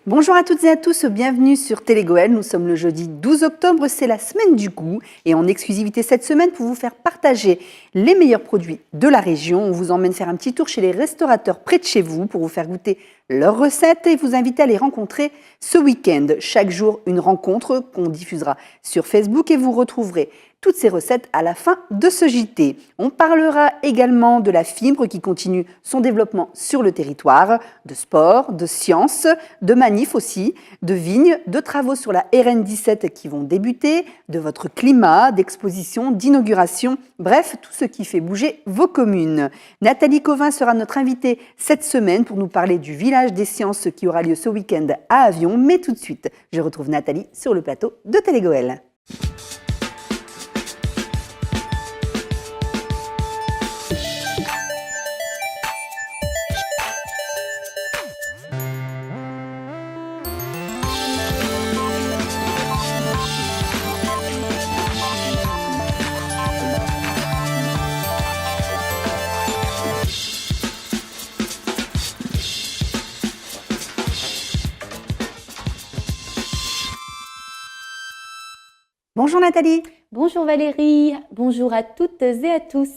Bonjour à toutes et à tous, bienvenue sur Télégoël. Nous sommes le jeudi 12 octobre, c'est la semaine du goût. Et en exclusivité cette semaine, pour vous faire partager les meilleurs produits de la région, on vous emmène faire un petit tour chez les restaurateurs près de chez vous pour vous faire goûter leurs recettes et vous inviter à les rencontrer ce week-end. Chaque jour, une rencontre qu'on diffusera sur Facebook et vous retrouverez toutes ces recettes à la fin de ce JT. On parlera également de la fibre qui continue son développement sur le territoire, de sport, de sciences, de manifs aussi, de vignes, de travaux sur la RN17 qui vont débuter, de votre climat, d'exposition, d'inauguration, bref, tout ce qui fait bouger vos communes. Nathalie Covin sera notre invitée cette semaine pour nous parler du village des sciences qui aura lieu ce week-end à Avion. Mais tout de suite, je retrouve Nathalie sur le plateau de Télégoël. Bonjour Nathalie. Bonjour Valérie, bonjour à toutes et à tous.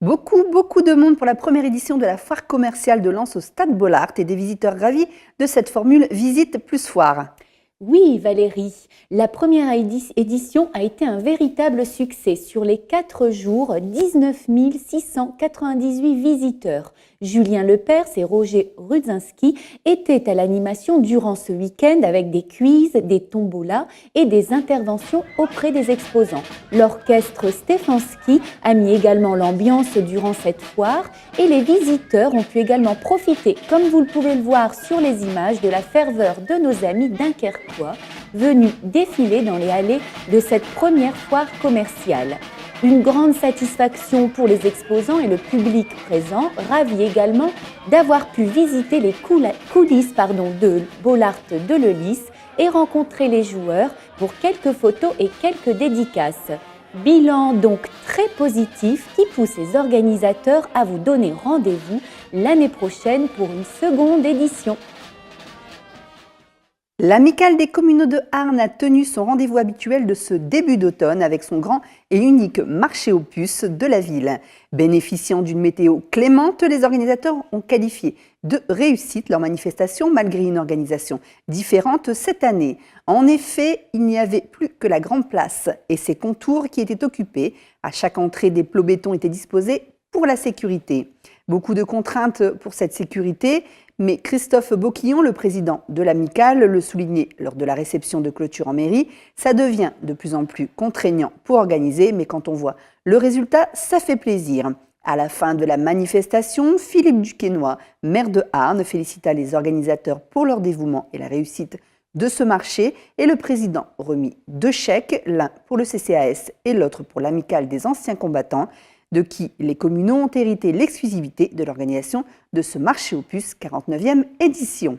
Beaucoup de monde pour la première édition de la foire commerciale de Lens au Stade Bollaert et des visiteurs ravis de cette formule Visite plus Foire. Oui Valérie, la première édition a été un véritable succès. Sur les 4 jours, 19 698 visiteurs. Julien Lepers et Roger Rudzinski étaient à l'animation durant ce week-end avec des quiz, des tombolas et des interventions auprès des exposants. L'orchestre Stefanski a mis également l'ambiance durant cette foire et les visiteurs ont pu également profiter, comme vous le pouvez le voir sur les images, de la ferveur de nos amis dunkerquois venus défiler dans les allées de cette première foire commerciale. Une grande satisfaction pour les exposants et le public présent, ravi également d'avoir pu visiter les coulisses de Bollaert de Leulis et rencontrer les joueurs pour quelques photos et quelques dédicaces. Bilan donc très positif qui pousse les organisateurs à vous donner rendez-vous l'année prochaine pour une seconde édition. L'Amicale des communaux de Arnes a tenu son rendez-vous habituel de ce début d'automne avec son grand et unique marché aux puces de la ville. Bénéficiant d'une météo clémente, les organisateurs ont qualifié de réussite leur manifestation malgré une organisation différente cette année. En effet, il n'y avait plus que la grande place et ses contours qui étaient occupés. À chaque entrée, des plots béton étaient disposés pour la sécurité. Beaucoup de contraintes pour cette sécurité, mais Christophe Boquillon, le président de l'Amicale, le soulignait lors de la réception de clôture en mairie. Ça devient de plus en plus contraignant pour organiser, mais quand on voit le résultat, ça fait plaisir. À la fin de la manifestation, Philippe Duquesnoy, maire de Arnes, félicita les organisateurs pour leur dévouement et la réussite de ce marché et le président remit 2 chèques, l'un pour le CCAS et l'autre pour l'Amicale des anciens combattants, de qui les communaux ont hérité l'exclusivité de l'organisation de ce marché aux puces 49e édition.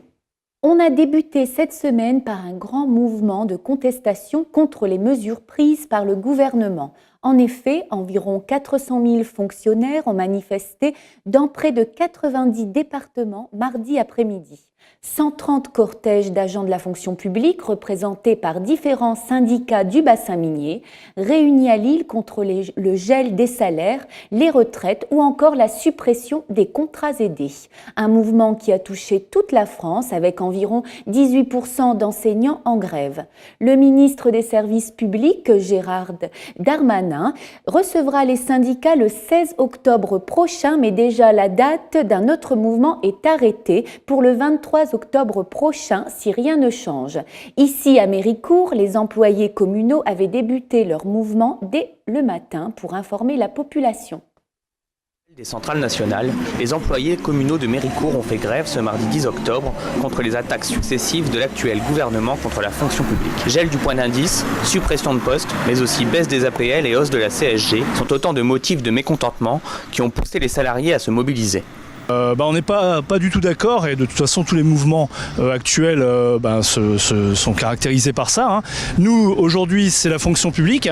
On a débuté cette semaine par un grand mouvement de contestation contre les mesures prises par le gouvernement. En effet, environ 400 000 fonctionnaires ont manifesté dans près de 90 départements mardi après-midi. 130 cortèges d'agents de la fonction publique représentés par différents syndicats du bassin minier, réunis à Lille contre le gel des salaires, les retraites ou encore la suppression des contrats aidés. Un mouvement qui a touché toute la France avec environ 18% d'enseignants en grève. Le ministre des Services publics, Gérald Darmanin, recevra les syndicats le 16 octobre prochain, mais déjà la date d'un autre mouvement est arrêtée pour le 23 octobre prochain si rien ne change. Ici à Méricourt, les employés communaux avaient débuté leur mouvement dès le matin pour informer la population. Des centrales nationales, les employés communaux de Méricourt ont fait grève ce mardi 10 octobre contre les attaques successives de l'actuel gouvernement contre la fonction publique. Gel du point d'indice, suppression de postes, mais aussi baisse des APL et hausse de la CSG sont autant de motifs de mécontentement qui ont poussé les salariés à se mobiliser. On n'est pas du tout d'accord et de toute façon tous les mouvements actuels sont caractérisés par ça. Hein. Nous aujourd'hui c'est la fonction publique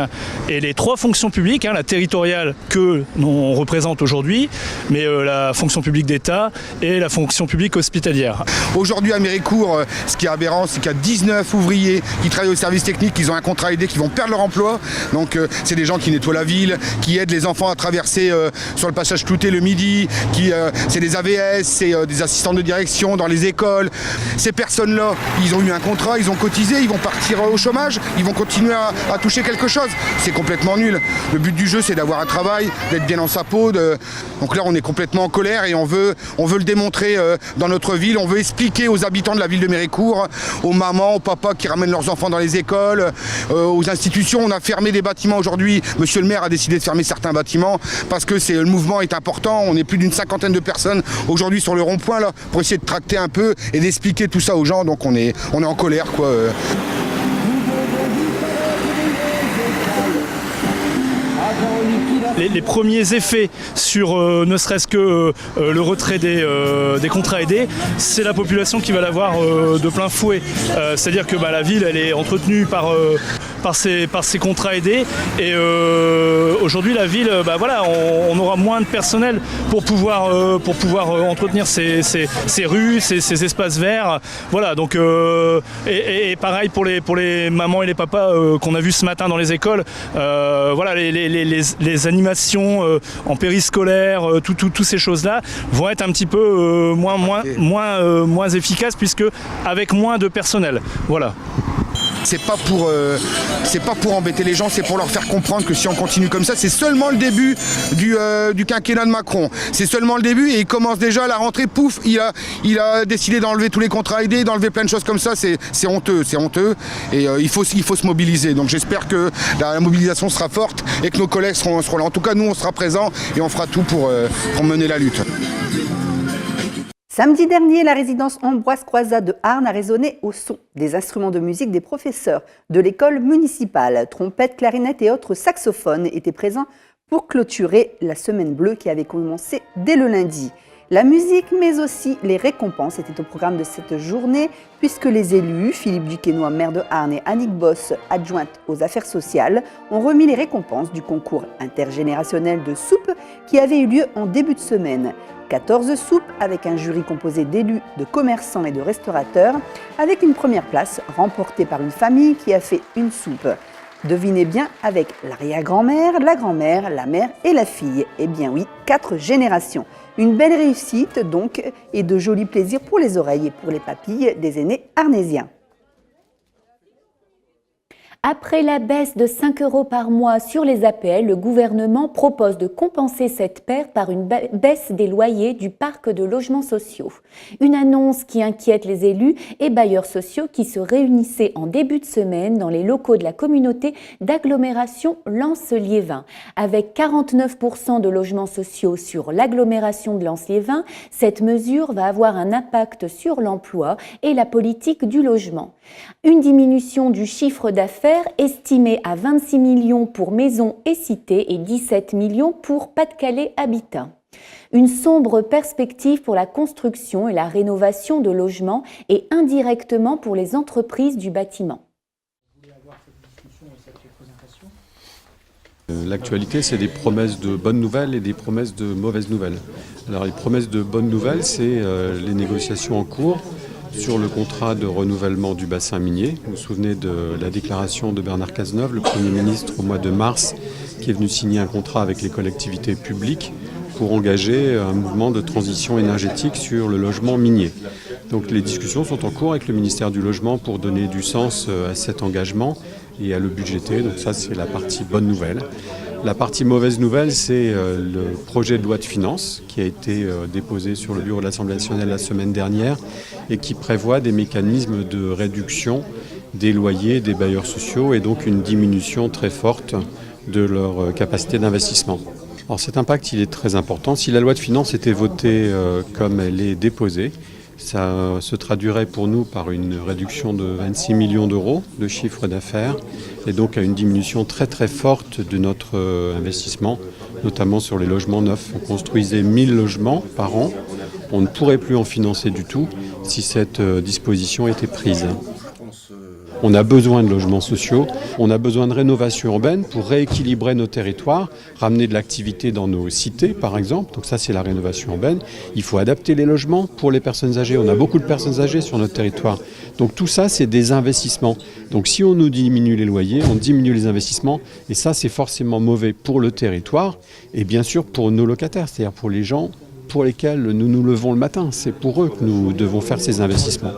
et les trois fonctions publiques, la territoriale que l'on représente aujourd'hui, mais la fonction publique d'État et la fonction publique hospitalière. Aujourd'hui à Méricourt, ce qui est aberrant, c'est qu'il y a 19 ouvriers qui travaillent au service technique, qui ont un contrat aidé, qui vont perdre leur emploi. Donc c'est des gens qui nettoient la ville, qui aident les enfants à traverser sur le passage Clouté le midi, c'est des AVS, c'est des assistants de direction dans les écoles. Ces personnes-là, ils ont eu un contrat, ils ont cotisé, ils vont partir au chômage, ils vont continuer à toucher quelque chose. C'est complètement nul. Le but du jeu, c'est d'avoir un travail, d'être bien dans sa peau. Donc là, on est complètement en colère et on veut le démontrer dans notre ville. On veut expliquer aux habitants de la ville de Méricourt, aux mamans, aux papas qui ramènent leurs enfants dans les écoles, aux institutions. On a fermé des bâtiments aujourd'hui. Monsieur le maire a décidé de fermer certains bâtiments parce que le mouvement est important. On est plus d'une cinquantaine de personnes aujourd'hui sur le rond-point là pour essayer de tracter un peu et d'expliquer tout ça aux gens. Donc on est en colère quoi. Les premiers effets sur ne serait-ce que le retrait des contrats aidés, c'est la population qui va l'avoir de plein fouet. C'est-à-dire que la ville elle est entretenue par ces contrats aidés et aujourd'hui la ville on aura moins de personnel pour pouvoir entretenir ces rues, ces espaces verts. Voilà donc et pareil pour les mamans et les papas qu'on a vus ce matin dans les écoles. Les animations en périscolaire, toutes ces choses-là vont être un petit peu moins efficaces puisque avec moins de personnel. Voilà. C'est pas pour embêter les gens, c'est pour leur faire comprendre que si on continue comme ça, c'est seulement le début du quinquennat de Macron. C'est seulement le début et il commence déjà à la rentrée, pouf, il a décidé d'enlever tous les contrats aidés, d'enlever plein de choses comme ça, c'est honteux. Et il faut se mobiliser. Donc j'espère que la mobilisation sera forte et que nos collègues seront là. En tout cas, nous, on sera présents et on fera tout pour mener la lutte. Samedi dernier, la résidence Ambroise Croizat de Arnes a résonné au son des instruments de musique des professeurs de l'école municipale. Trompettes, clarinettes et autres saxophones étaient présents pour clôturer la semaine bleue qui avait commencé dès le lundi. La musique, mais aussi les récompenses étaient au programme de cette journée, puisque les élus, Philippe Duquesnoy, maire de Arnes, et Annick Boss, adjointe aux affaires sociales, ont remis les récompenses du concours intergénérationnel de soupe qui avait eu lieu en début de semaine. 14 soupes avec un jury composé d'élus, de commerçants et de restaurateurs, avec une première place remportée par une famille qui a fait une soupe. Devinez bien, avec l'arrière-grand-mère, la grand-mère, la mère et la fille. Eh bien oui, 4 générations. Une belle réussite donc et de jolis plaisirs pour les oreilles et pour les papilles des aînés arnésiens. Après la baisse de 5 € par mois sur les APL, le gouvernement propose de compenser cette perte par une baisse des loyers du parc de logements sociaux. Une annonce qui inquiète les élus et bailleurs sociaux qui se réunissaient en début de semaine dans les locaux de la communauté d'agglomération Lens-Liévin. Avec 49% de logements sociaux sur l'agglomération de Lens-Liévin, cette mesure va avoir un impact sur l'emploi et la politique du logement. Une diminution du chiffre d'affaires estimé à 26 millions pour Maisons et Cités et 17 millions pour Pas-de-Calais Habitat. Une sombre perspective pour la construction et la rénovation de logements et indirectement pour les entreprises du bâtiment. L'actualité, c'est des promesses de bonnes nouvelles et des promesses de mauvaises nouvelles. Alors les promesses de bonnes nouvelles, c'est les négociations en cours sur le contrat de renouvellement du bassin minier. Vous vous souvenez de la déclaration de Bernard Cazeneuve, le Premier ministre, au mois de mars, qui est venu signer un contrat avec les collectivités publiques pour engager un mouvement de transition énergétique sur le logement minier. Donc les discussions sont en cours avec le ministère du Logement pour donner du sens à cet engagement et à le budgéter. Donc ça, c'est la partie bonne nouvelle. La partie mauvaise nouvelle, c'est le projet de loi de finances qui a été déposé sur le bureau de l'Assemblée nationale la semaine dernière et qui prévoit des mécanismes de réduction des loyers des bailleurs sociaux et donc une diminution très forte de leur capacité d'investissement. Alors cet impact, il est très important. Si la loi de finances était votée comme elle est déposée, ça se traduirait pour nous par une réduction de 26 millions d'euros de chiffre d'affaires et donc à une diminution très très forte de notre investissement, notamment sur les logements neufs. On construisait 1000 logements par an, On ne pourrait plus en financer du tout si cette disposition était prise. On a besoin de logements sociaux, on a besoin de rénovation urbaine pour rééquilibrer nos territoires, ramener de l'activité dans nos cités par exemple, donc ça c'est la rénovation urbaine. Il faut adapter les logements pour les personnes âgées, on a beaucoup de personnes âgées sur notre territoire. Donc tout ça c'est des investissements. Donc si on nous diminue les loyers, on diminue les investissements et ça c'est forcément mauvais pour le territoire et bien sûr pour nos locataires, c'est-à-dire pour les gens pour lesquels nous nous levons le matin. C'est pour eux que nous devons faire ces investissements.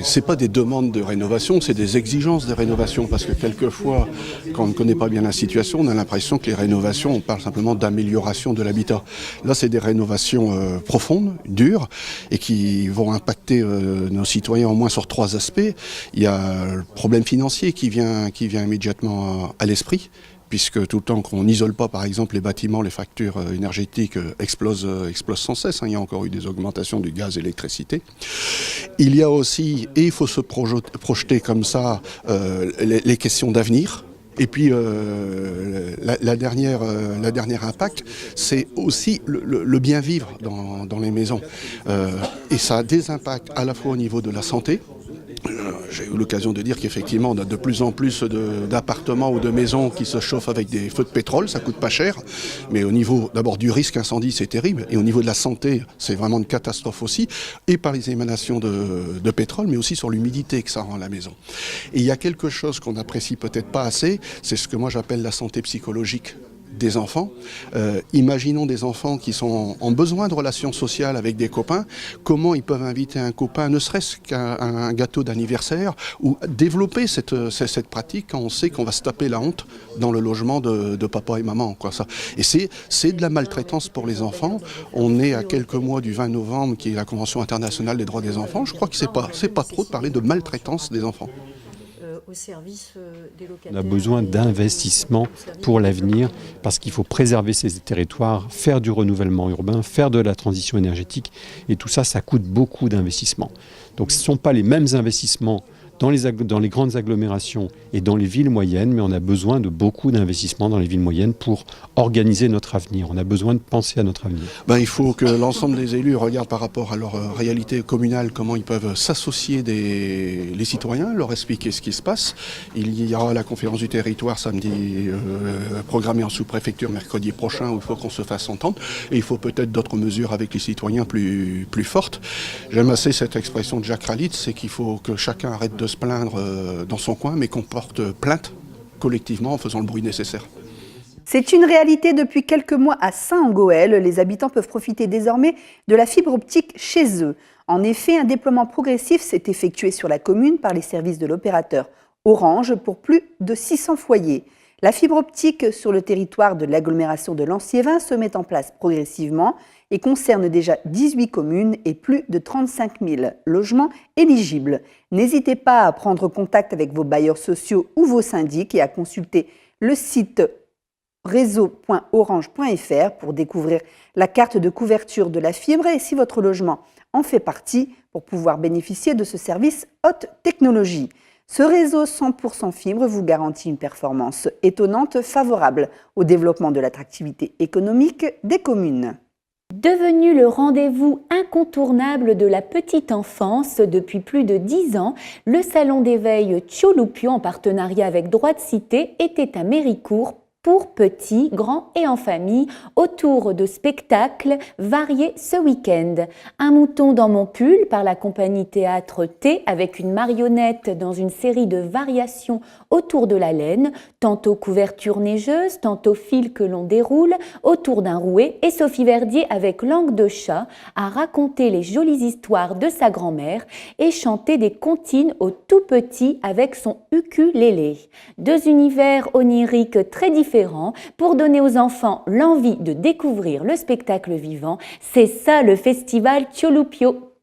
Ce n'est pas des demandes de rénovation, c'est des exigences de rénovation. Parce que quelquefois, quand on ne connaît pas bien la situation, on a l'impression que les rénovations, on parle simplement d'amélioration de l'habitat. Là, c'est des rénovations profondes, dures, et qui vont impacter nos citoyens au moins sur 3 aspects. Il y a le problème financier qui vient immédiatement à l'esprit, puisque tout le temps qu'on n'isole pas, par exemple, les bâtiments, les factures énergétiques explosent sans cesse. Il y a encore eu des augmentations du gaz et l'électricité. Il y a aussi, et il faut se projeter comme ça, les questions d'avenir. Et puis, la dernière impact, c'est aussi le bien vivre dans les maisons. Et ça a des impacts à la fois au niveau de la santé. J'ai eu l'occasion de dire qu'effectivement, on a de plus en plus d'appartements ou de maisons qui se chauffent avec des feux de pétrole, ça coûte pas cher. Mais au niveau d'abord du risque incendie, c'est terrible. Et au niveau de la santé, c'est vraiment une catastrophe aussi. Et par les émanations de pétrole, mais aussi sur l'humidité que ça rend à la maison. Et il y a quelque chose qu'on n'apprécie peut-être pas assez, c'est ce que moi j'appelle la santé psychologique des enfants. Imaginons des enfants qui sont en besoin de relations sociales avec des copains. Comment ils peuvent inviter un copain, ne serait-ce qu'à un gâteau d'anniversaire, ou développer cette pratique quand on sait qu'on va se taper la honte dans le logement de papa et maman, quoi, ça. Et c'est de la maltraitance pour les enfants. On est à quelques mois du 20 novembre, qui est la Convention internationale des droits des enfants. Je crois que c'est pas trop de parler de maltraitance des enfants. Au service des locataires. On a besoin d'investissements pour l'avenir parce qu'il faut préserver ces territoires, faire du renouvellement urbain, faire de la transition énergétique et tout ça, ça coûte beaucoup d'investissements. Donc ce ne sont pas les mêmes investissements dans les grandes agglomérations et dans les villes moyennes, mais on a besoin de beaucoup d'investissements dans les villes moyennes pour organiser notre avenir. On a besoin de penser à notre avenir. Il faut que l'ensemble des élus regardent par rapport à leur réalité communale, comment ils peuvent s'associer les citoyens, leur expliquer ce qui se passe. Il y aura la conférence du territoire samedi, programmée en sous-préfecture mercredi prochain, où il faut qu'on se fasse entendre. Et il faut peut-être d'autres mesures avec les citoyens plus fortes. J'aime assez cette expression de Jacques Ralitz, c'est qu'il faut que chacun arrête de se plaindre dans son coin, mais qu'on porte plainte collectivement en faisant le bruit nécessaire. C'est une réalité depuis quelques mois à Saint-Angoël. Les habitants peuvent profiter désormais de la fibre optique chez eux. En effet, un déploiement progressif s'est effectué sur la commune par les services de l'opérateur Orange pour plus de 600 foyers. La fibre optique sur le territoire de l'agglomération de Lanciévin se met en place progressivement et concerne déjà 18 communes et plus de 35 000 logements éligibles. N'hésitez pas à prendre contact avec vos bailleurs sociaux ou vos syndics et à consulter le site réseau.orange.fr pour découvrir la carte de couverture de la fibre et si votre logement en fait partie pour pouvoir bénéficier de ce service haute technologie. Ce réseau 100% fibre vous garantit une performance étonnante favorable au développement de l'attractivité économique des communes. Devenu le rendez-vous incontournable de la petite enfance depuis plus de 10 ans, le salon d'éveil Thiolupio, en partenariat avec Droit de Cité, était à Méricourt pour petits, grands et en famille, autour de spectacles variés ce week-end. Un mouton dans mon pull par la compagnie Théâtre T avec une marionnette dans une série de variations autour de la laine, tantôt couverture neigeuse, tantôt fil que l'on déroule autour d'un rouet, et Sophie Verdier avec langue de chat à raconter les jolies histoires de sa grand-mère et chanter des comptines aux tout petits avec son ukulélé. 2 univers oniriques très différents pour donner aux enfants l'envie de découvrir le spectacle vivant. C'est ça le festival Thiolupio.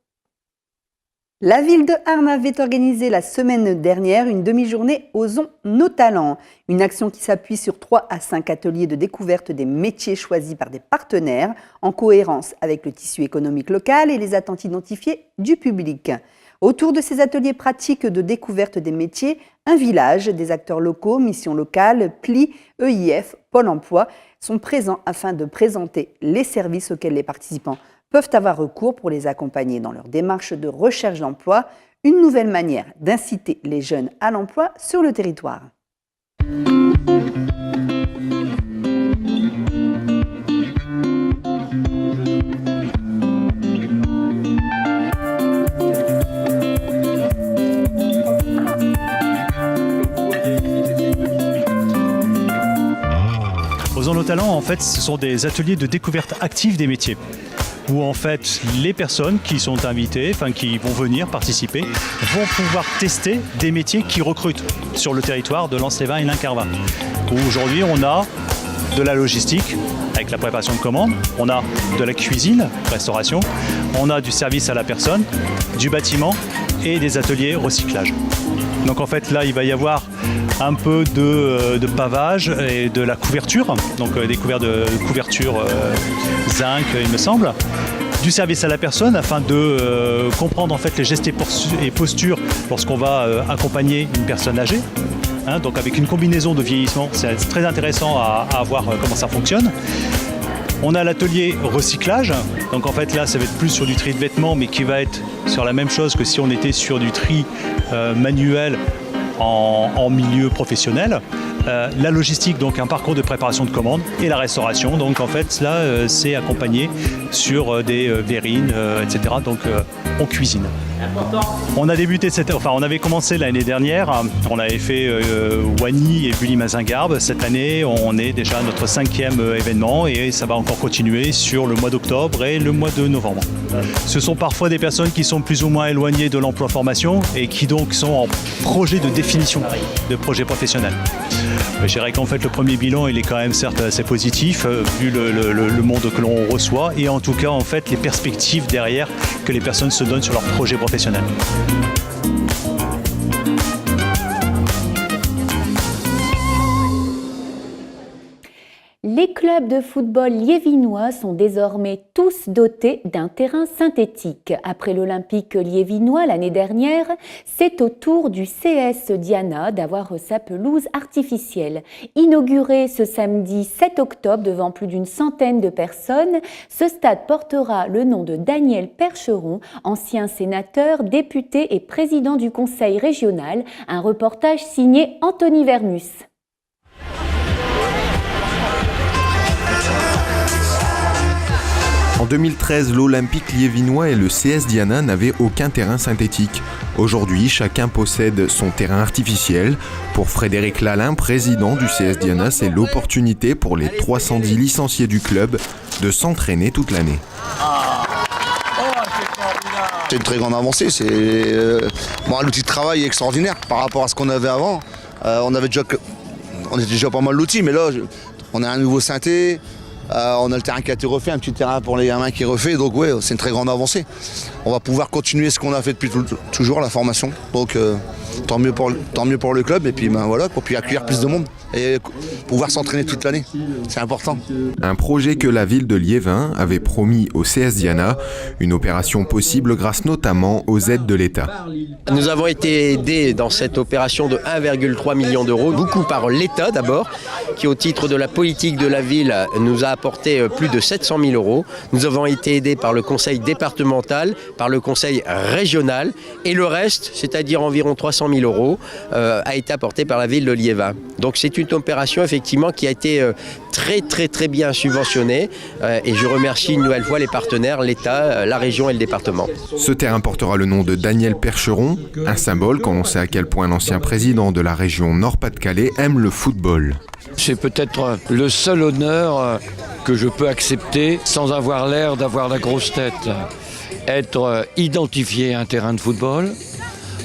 La ville de Arnes avait organisé la semaine dernière une demi-journée Osons nos talents. Une action qui s'appuie sur 3 à 5 ateliers de découverte des métiers choisis par des partenaires en cohérence avec le tissu économique local et les attentes identifiées du public. Autour de ces ateliers pratiques de découverte des métiers, un village, des acteurs locaux, Mission Locale, PLI, EIF, Pôle emploi sont présents afin de présenter les services auxquels les participants peuvent peuvent avoir recours pour les accompagner dans leur démarche de recherche d'emploi, une nouvelle manière d'inciter les jeunes à l'emploi sur le territoire. Osons nos talents, en fait, ce sont des ateliers de découverte active des métiers, où en fait les personnes qui sont invitées, qui vont venir participer, vont pouvoir tester des métiers qui recrutent sur le territoire de Lens-les-Bains et l'Incarvat. Aujourd'hui, on a de la logistique avec la préparation de commandes, on a de la cuisine, restauration, on a du service à la personne, du bâtiment et des ateliers recyclage. Donc en fait là il va y avoir un peu de pavage et de la couverture, donc des couvertures zinc il me semble, du service à la personne afin de comprendre en fait les gestes et postures lorsqu'on va accompagner une personne âgée. Donc avec une combinaison de vieillissement, c'est très intéressant à voir comment ça fonctionne. On a l'atelier recyclage, donc en fait là ça va être plus sur du tri de vêtements mais qui va être sur la même chose que si on était sur du tri manuel en milieu professionnel. La logistique, donc un parcours de préparation de commandes, et la restauration, donc en fait là c'est accompagné sur des verrines, etc. Donc on cuisine. On a débuté on avait commencé l'année dernière, on avait fait Wany et Bully-Mazingarbe. Cette année on est déjà à notre 5e événement et ça va encore continuer sur le mois d'octobre et le mois de novembre. Ce sont parfois des personnes qui sont plus ou moins éloignées de l'emploi-formation et qui donc sont en projet de définition de projet professionnel. Je dirais qu'en fait le premier bilan il est quand même certes assez positif vu le monde que l'on reçoit et en tout cas en fait les perspectives derrière que les personnes se donnent sur leur projet professionnel. Les clubs de football liévinois sont désormais tous dotés d'un terrain synthétique. Après l'Olympique liévinois l'année dernière, c'est au tour du CS Diana d'avoir sa pelouse artificielle. Inauguré ce samedi 7 octobre devant plus d'une centaine de personnes, ce stade portera le nom de Daniel Percheron, ancien sénateur, député et président du conseil régional. Un reportage signé Anthony Vermus. En 2013, l'Olympique liévinois et le CS Diana n'avaient aucun terrain synthétique. Aujourd'hui, chacun possède son terrain artificiel. Pour Frédéric Lalin, président du CS Diana, c'est l'opportunité pour les 310 licenciés du club de s'entraîner toute l'année. C'est une très grande avancée. L'outil de travail est extraordinaire par rapport à ce qu'on avait avant. On était déjà pas mal lotis, mais là, on a un nouveau synthé. On a le terrain qui a été refait, un petit terrain pour les gamins qui est refait, donc ouais, c'est une très grande avancée. On va pouvoir continuer ce qu'on a fait depuis toujours, la formation, donc tant mieux pour le club, et puis voilà, pour puis accueillir plus de monde et pouvoir s'entraîner toute l'année, c'est important. Un projet que la ville de Liévin avait promis au CS Diana, une opération possible grâce notamment aux aides de l'État. Nous avons été aidés dans cette opération de 1,3 million d'euros, beaucoup par l'État d'abord, qui au titre de la politique de la ville nous a apporté plus de 700 000 euros. Nous avons été aidés par le conseil départemental, par le conseil régional, et le reste, c'est-à-dire environ 300 000 euros, a été apporté par la ville de Liévin. Donc c'est une opération effectivement qui a été très bien subventionnée et je remercie une nouvelle fois les partenaires, l'État, la région et le département. Ce terrain portera le nom de Daniel Percheron, un symbole quand on sait à quel point l'ancien président de la région Nord-Pas-de-Calais aime le football. C'est peut-être le seul honneur que je peux accepter sans avoir l'air d'avoir la grosse tête. Être identifié à un terrain de football,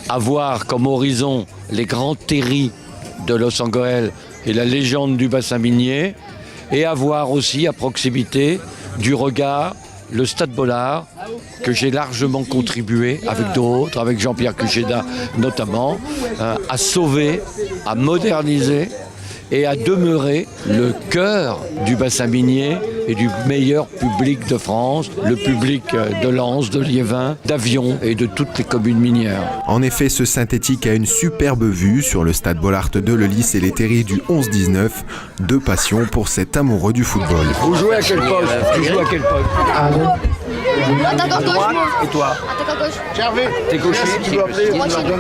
avoir comme horizon les grands terris de Los Angeles et la légende du bassin minier, et avoir aussi à proximité du regard le Stade Bollard, que j'ai largement contribué avec d'autres, avec Jean-Pierre Cucheda notamment, à sauver, à moderniser et à demeurer le cœur du bassin minier et du meilleur public de France, le public de Lens, de Liévin, d'Avion et de toutes les communes minières. En effet, ce synthétique a une superbe vue sur le stade Bollard de Lellis et les terris du 11-19, deux passions pour cet amoureux du football. Vous jouez à quel poste ? Tu joues à quel poste ? Attaquant gauche, moi. Et toi? Attaquant gauche. T'es gaucher,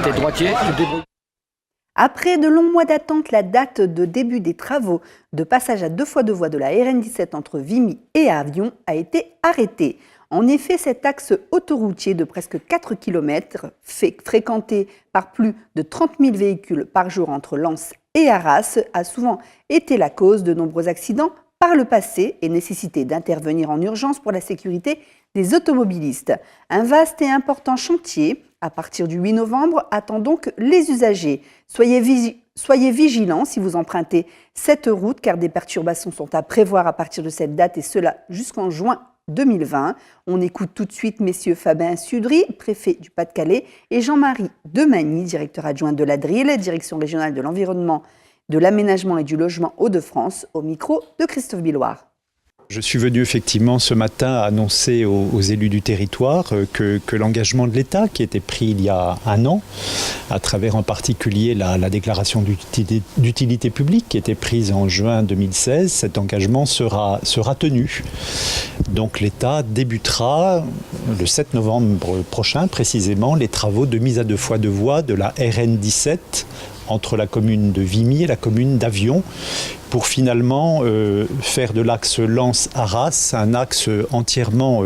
t'es droitier, tu te débrouilles. Après de longs mois d'attente, la date de début des travaux de passage à 2 fois 2 voies de la RN17 entre Vimy et Avion a été arrêtée. En effet, cet axe autoroutier de presque 4 km, fréquenté par plus de 30 000 véhicules par jour entre Lens et Arras, a souvent été la cause de nombreux accidents par le passé et nécessité d'intervenir en urgence pour la sécurité des automobilistes. Un vaste et important chantier, à partir du 8 novembre, attend donc les usagers. Soyez vigilants si vous empruntez cette route, car des perturbations sont à prévoir à partir de cette date, et cela jusqu'en juin 2020. On écoute tout de suite messieurs Fabien Sudry, préfet du Pas-de-Calais, et Jean-Marie Demagny, directeur adjoint de la DRIL, direction régionale de l'environnement, de l'aménagement et du logement Hauts-de-France, au micro de Christophe Billoire. Je suis venu effectivement ce matin annoncer aux élus du territoire que l'engagement de l'État qui était pris il y a un an, à travers en particulier la déclaration d'utilité publique qui était prise en juin 2016, cet engagement sera tenu. Donc l'État débutera le 7 novembre prochain précisément les travaux de mise à 2 fois 2 voies de la RN17 entre la commune de Vimy et la commune d'Avion, pour finalement faire de l'axe Lens-Arras un axe entièrement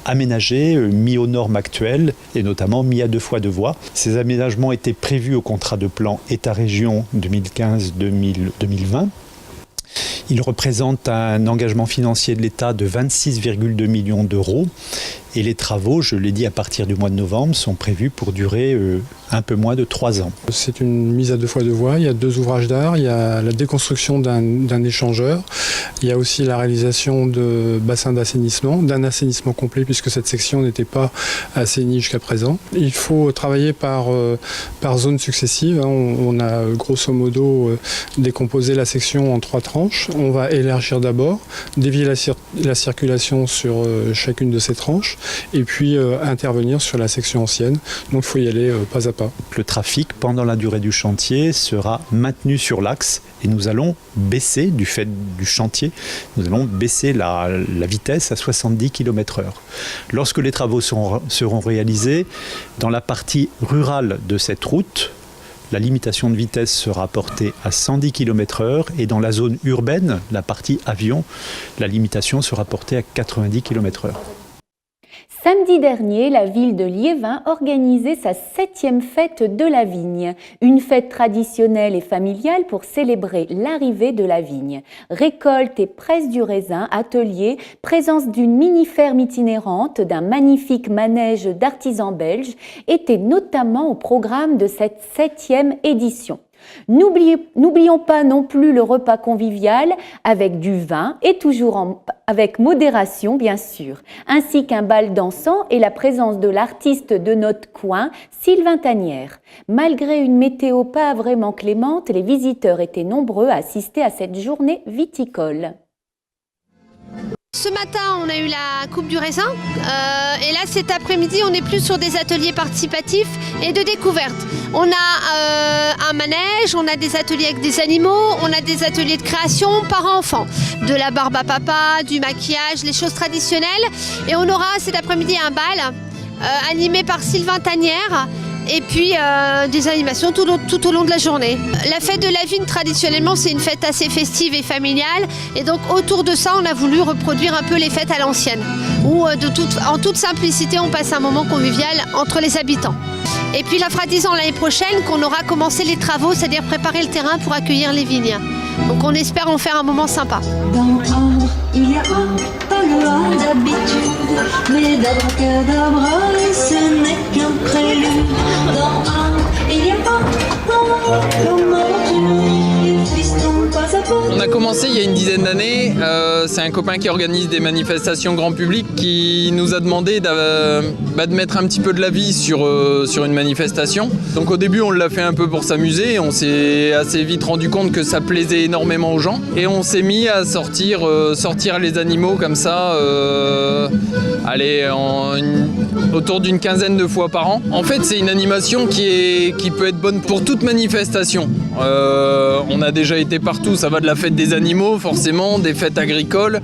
aménagé, mis aux normes actuelles et notamment mis à 2 fois 2 voies. Ces aménagements étaient prévus au contrat de plan État-région 2015-2020. Ils représentent un engagement financier de l'État de 26,2 millions d'euros. Et les travaux, je l'ai dit, à partir du mois de novembre, sont prévus pour durer un peu moins de 3 ans. C'est une mise à 2 fois 2 voies, il y a 2 ouvrages d'art, il y a la déconstruction d'un échangeur, il y a aussi la réalisation de bassins d'assainissement, d'un assainissement complet puisque cette section n'était pas assainie jusqu'à présent. Il faut travailler par zones successives, on a grosso modo décomposé la section en 3 tranches. On va élargir d'abord, dévier la circulation sur chacune de ces tranches, et puis intervenir sur la section ancienne. Donc il faut y aller pas à pas. Le trafic pendant la durée du chantier sera maintenu sur l'axe et nous allons baisser, du fait du chantier, nous allons baisser la vitesse à 70 km/h. Lorsque les travaux seront réalisés, dans la partie rurale de cette route, la limitation de vitesse sera portée à 110 km/h et dans la zone urbaine, la partie Avion, la limitation sera portée à 90 km/h. Samedi dernier, la ville de Liévin organisait sa 7e fête de la vigne. Une fête traditionnelle et familiale pour célébrer l'arrivée de la vigne. Récolte et presse du raisin, atelier, présence d'une mini-ferme itinérante, d'un magnifique manège d'artisans belges étaient notamment au programme de cette 7e édition. N'oublions pas non plus le repas convivial avec du vin et toujours avec modération bien sûr, ainsi qu'un bal dansant et la présence de l'artiste de notre coin, Sylvain Tanière. Malgré une météo pas vraiment clémente, les visiteurs étaient nombreux à assister à cette journée viticole. Ce matin, on a eu la coupe du raisin et là, cet après-midi, on est plus sur des ateliers participatifs et de découverte. On a un manège, on a des ateliers avec des animaux, on a des ateliers de création parents-enfants, de la barbe à papa, du maquillage, les choses traditionnelles. Et on aura cet après-midi un bal animé par Sylvain Tanière. Et puis des animations tout au long de la journée. La fête de la vigne, traditionnellement, c'est une fête assez festive et familiale. Et donc, autour de ça, on a voulu reproduire un peu les fêtes à l'ancienne, où en toute simplicité, on passe un moment convivial entre les habitants. Et puis, la fera 10 ans l'année prochaine qu'on aura commencé les travaux, c'est-à-dire préparer le terrain pour accueillir les vignes. Donc, on espère en faire un moment sympa. Il y a pas loin d'habitude, mais d'abracadabra, ce n'est qu'un prélude. Dans il y a pas comment tu fiston pas à pas. On a commencé il y a une dizaine d'années, c'est un copain qui organise des manifestations grand public qui nous a demandé de mettre un petit peu de la vie sur une manifestation. Donc au début on l'a fait un peu pour s'amuser, on s'est assez vite rendu compte que ça plaisait énormément aux gens et on s'est mis à sortir les animaux comme ça, autour d'une quinzaine de fois par an. En fait c'est une animation qui peut être bonne pour toute manifestation. On a déjà été partout, ça va de la fête des animaux forcément, des fêtes agricoles, écoles,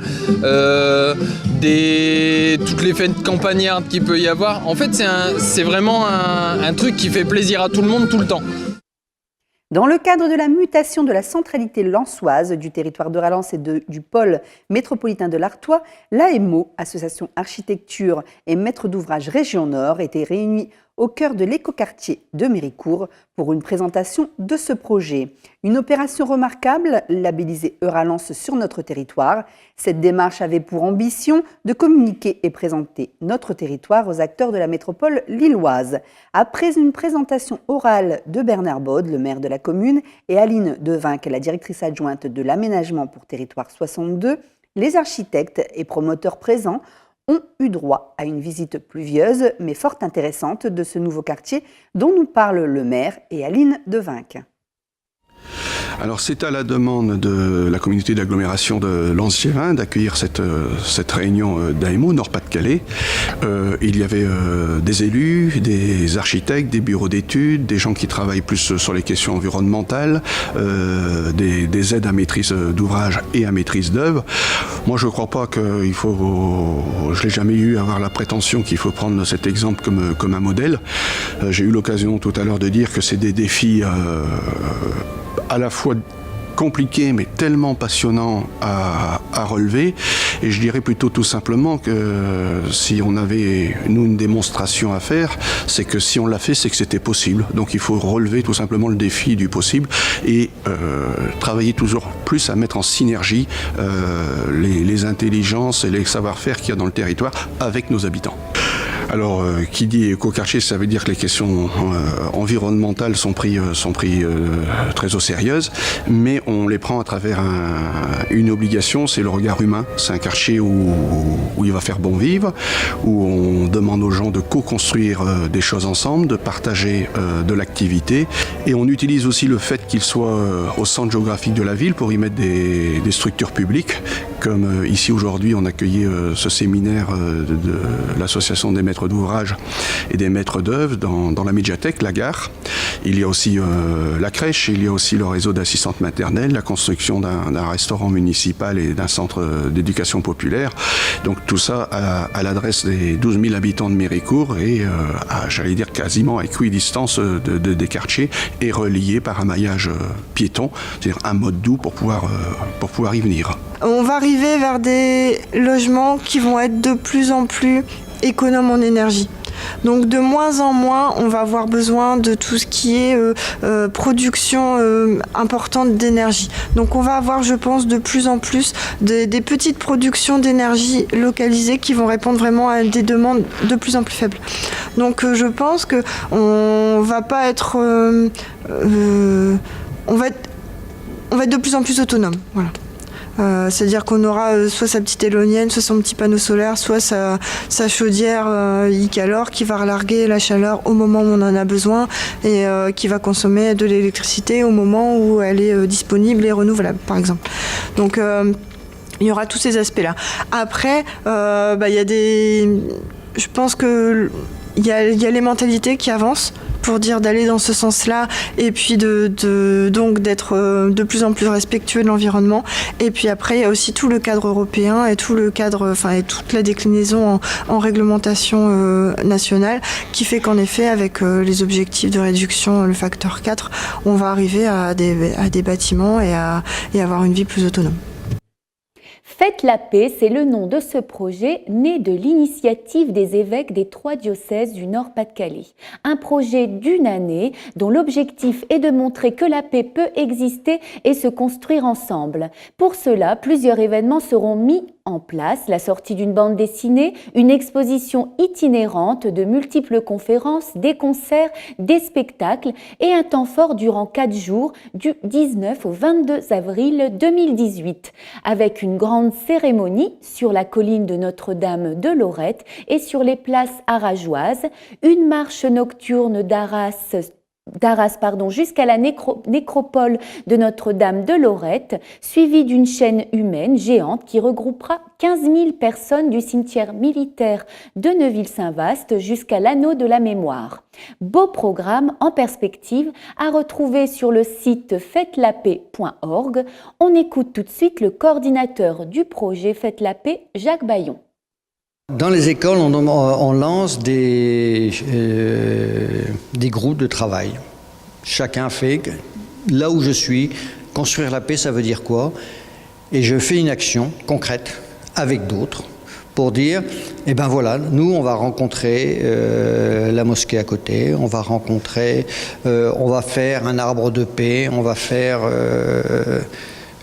toutes les fêtes campagnardes qu'il peut y avoir. En fait, c'est vraiment un truc qui fait plaisir à tout le monde tout le temps. Dans le cadre de la mutation de la centralité lensoise du territoire de Rallens et du pôle métropolitain de l'Artois, l'AMO, Association Architecture et Maître d'ouvrage Région Nord, était réunie au cœur de l'écoquartier de Méricourt pour une présentation de ce projet. Une opération remarquable, labellisée Euralens sur notre territoire. Cette démarche avait pour ambition de communiquer et présenter notre territoire aux acteurs de la métropole lilloise. Après une présentation orale de Bernard Baude, le maire de la commune, et Aline Devinck, la directrice adjointe de l'aménagement pour Territoire 62, les architectes et promoteurs présents ont eu droit à une visite pluvieuse mais fort intéressante de ce nouveau quartier dont nous parle le maire et Aline Devinck. Alors c'est à la demande de la communauté d'agglomération de Lens-Gévin d'accueillir cette réunion d'AMO Nord-Pas-de-Calais. Il y avait des élus, des architectes, des bureaux d'études, des gens qui travaillent plus sur les questions environnementales, des aides à maîtrise d'ouvrage et à maîtrise d'œuvre. Moi je ne crois pas qu'il faut, je n'ai jamais eu à avoir la prétention qu'il faut prendre cet exemple comme un modèle. J'ai eu l'occasion tout à l'heure de dire que c'est des défis à la fois compliqué mais tellement passionnant à relever, et je dirais plutôt tout simplement que si on avait nous une démonstration à faire, c'est que si on l'a fait, c'est que c'était possible. Donc il faut relever tout simplement le défi du possible et travailler toujours plus à mettre en synergie les intelligences et les savoir-faire qu'il y a dans le territoire avec nos habitants. Alors, qui dit écoquartier, ça veut dire que les questions environnementales sont prises très au sérieux, mais on les prend à travers une obligation, c'est le regard humain. C'est un quartier où il va faire bon vivre, où on demande aux gens de co-construire des choses ensemble, de partager de l'activité, et on utilise aussi le fait qu'il soit au centre géographique de la ville pour y mettre des structures publiques, comme ici aujourd'hui on accueillait ce séminaire de l'association des maîtres d'ouvrage et des maîtres d'œuvre dans la médiathèque, la gare. Il y a aussi la crèche, il y a aussi le réseau d'assistantes maternelles, la construction d'un restaurant municipal et d'un centre d'éducation populaire. Donc tout ça à l'adresse des 12 000 habitants de Méricourt et j'allais dire quasiment à équidistance des quartiers et relié par un maillage piéton, c'est-à-dire un mode doux pour pouvoir y venir. On va arriver vers des logements qui vont être de plus en plus économes en énergie. Donc de moins en moins, on va avoir besoin de tout ce qui est production importante d'énergie. Donc on va avoir, je pense, de plus en plus des petites productions d'énergie localisées qui vont répondre vraiment à des demandes de plus en plus faibles. Donc je pense qu'on va pas être... on va être de plus en plus autonome. Voilà. C'est-à-dire qu'on aura soit sa petite éolienne, soit son petit panneau solaire, soit sa chaudière Icalor qui va relarguer la chaleur au moment où on en a besoin et qui va consommer de l'électricité au moment où elle est disponible et renouvelable, par exemple. Donc il y aura tous ces aspects-là. Après, il y a des... Je pense que il y a les mentalités qui avancent pour dire d'aller dans ce sens-là et puis donc d'être de plus en plus respectueux de l'environnement. Et puis après, il y a aussi tout le cadre européen et tout le cadre, et toute la déclinaison en réglementation nationale qui fait qu'en effet, avec les objectifs de réduction, le facteur 4, on va arriver à des bâtiments et avoir une vie plus autonome. Faites la paix, c'est le nom de ce projet né de l'initiative des évêques des 3 diocèses du Nord-Pas-de-Calais. Un projet d'une année dont l'objectif est de montrer que la paix peut exister et se construire ensemble. Pour cela, plusieurs événements seront mis en place, la sortie d'une bande dessinée, une exposition itinérante, de multiples conférences, des concerts, des spectacles et un temps fort durant 4 jours du 19 au 22 avril 2018 avec une grande cérémonie sur la colline de Notre-Dame de Lorette et sur les places arageoises, une marche nocturne d'Arras jusqu'à la nécropole de Notre-Dame de Lorette, suivie d'une chaîne humaine géante qui regroupera 15 000 personnes du cimetière militaire de Neuville-Saint-Vaast jusqu'à l'anneau de la mémoire. Beau programme en perspective à retrouver sur le site faites-la-paix.org. On écoute tout de suite le coordinateur du projet Faites la paix, Jacques Bayon. Dans les écoles, on lance des groupes de travail. Chacun fait, là où je suis, construire la paix, ça veut dire quoi? Et je fais une action concrète avec d'autres pour dire, eh ben voilà, nous on va rencontrer la mosquée à côté, on va faire un arbre de paix, on va faire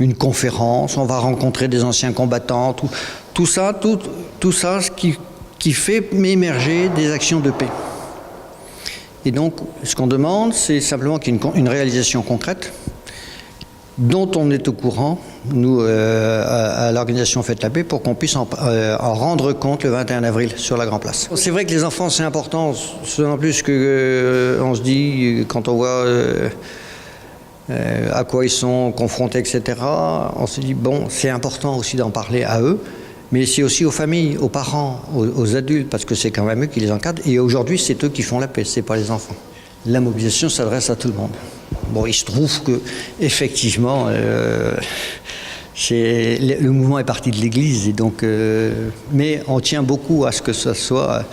une conférence, on va rencontrer des anciens combattants, tout ça, ce qui fait émerger des actions de paix. Et donc, ce qu'on demande, c'est simplement qu'il y ait une réalisation concrète dont on est au courant, nous, à l'organisation Faites la paix, pour qu'on puisse en rendre compte le 21 avril sur la Grand Place. C'est vrai que les enfants, c'est important, en plus que on se dit, quand on voit à quoi ils sont confrontés, etc., on se dit, bon, c'est important aussi d'en parler à eux, mais c'est aussi aux familles, aux parents, aux adultes, parce que c'est quand même eux qui les encadrent, et aujourd'hui, c'est eux qui font la paix, c'est pas les enfants. La mobilisation s'adresse à tout le monde. Bon, il se trouve que, effectivement, le mouvement est parti de l'Église, et donc, mais on tient beaucoup à ce que ça soit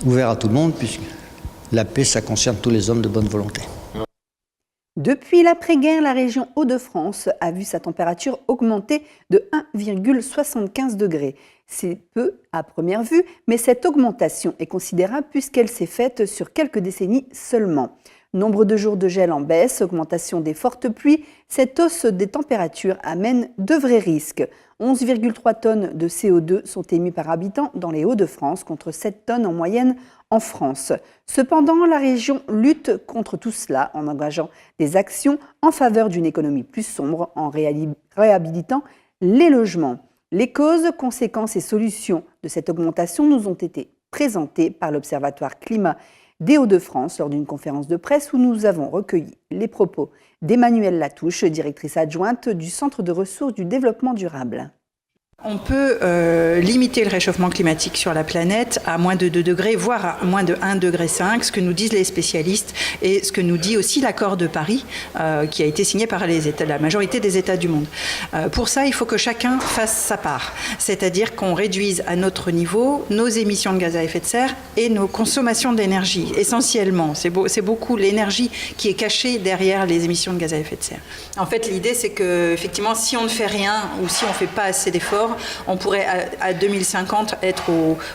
ouvert à tout le monde, puisque la paix, ça concerne tous les hommes de bonne volonté. Depuis l'après-guerre, la région Hauts-de-France a vu sa température augmenter de 1,75 degrés. C'est peu à première vue, mais cette augmentation est considérable puisqu'elle s'est faite sur quelques décennies seulement. Nombre de jours de gel en baisse, augmentation des fortes pluies, cette hausse des températures amène de vrais risques. 11,3 tonnes de CO2 sont émis par habitant dans les Hauts-de-France contre 7 tonnes en moyenne en France. Cependant, la région lutte contre tout cela en engageant des actions en faveur d'une économie plus sombre en réhabilitant les logements. Les causes, conséquences et solutions de cette augmentation nous ont été présentées par l'Observatoire Climat des Hauts-de-France lors d'une conférence de presse où nous avons recueilli les propos d'Emmanuelle Latouche, directrice adjointe du Centre de ressources du développement durable. On peut limiter le réchauffement climatique sur la planète à moins de 2 degrés, voire à moins de 1,5 degré, ce que nous disent les spécialistes et ce que nous dit aussi l'accord de Paris qui a été signé par la majorité des États du monde. Pour ça, il faut que chacun fasse sa part, c'est-à-dire qu'on réduise à notre niveau nos émissions de gaz à effet de serre et nos consommations d'énergie. Essentiellement, c'est beaucoup l'énergie qui est cachée derrière les émissions de gaz à effet de serre. En fait, l'idée, c'est que effectivement, si on ne fait rien ou si on ne fait pas assez d'efforts, on pourrait à 2050 être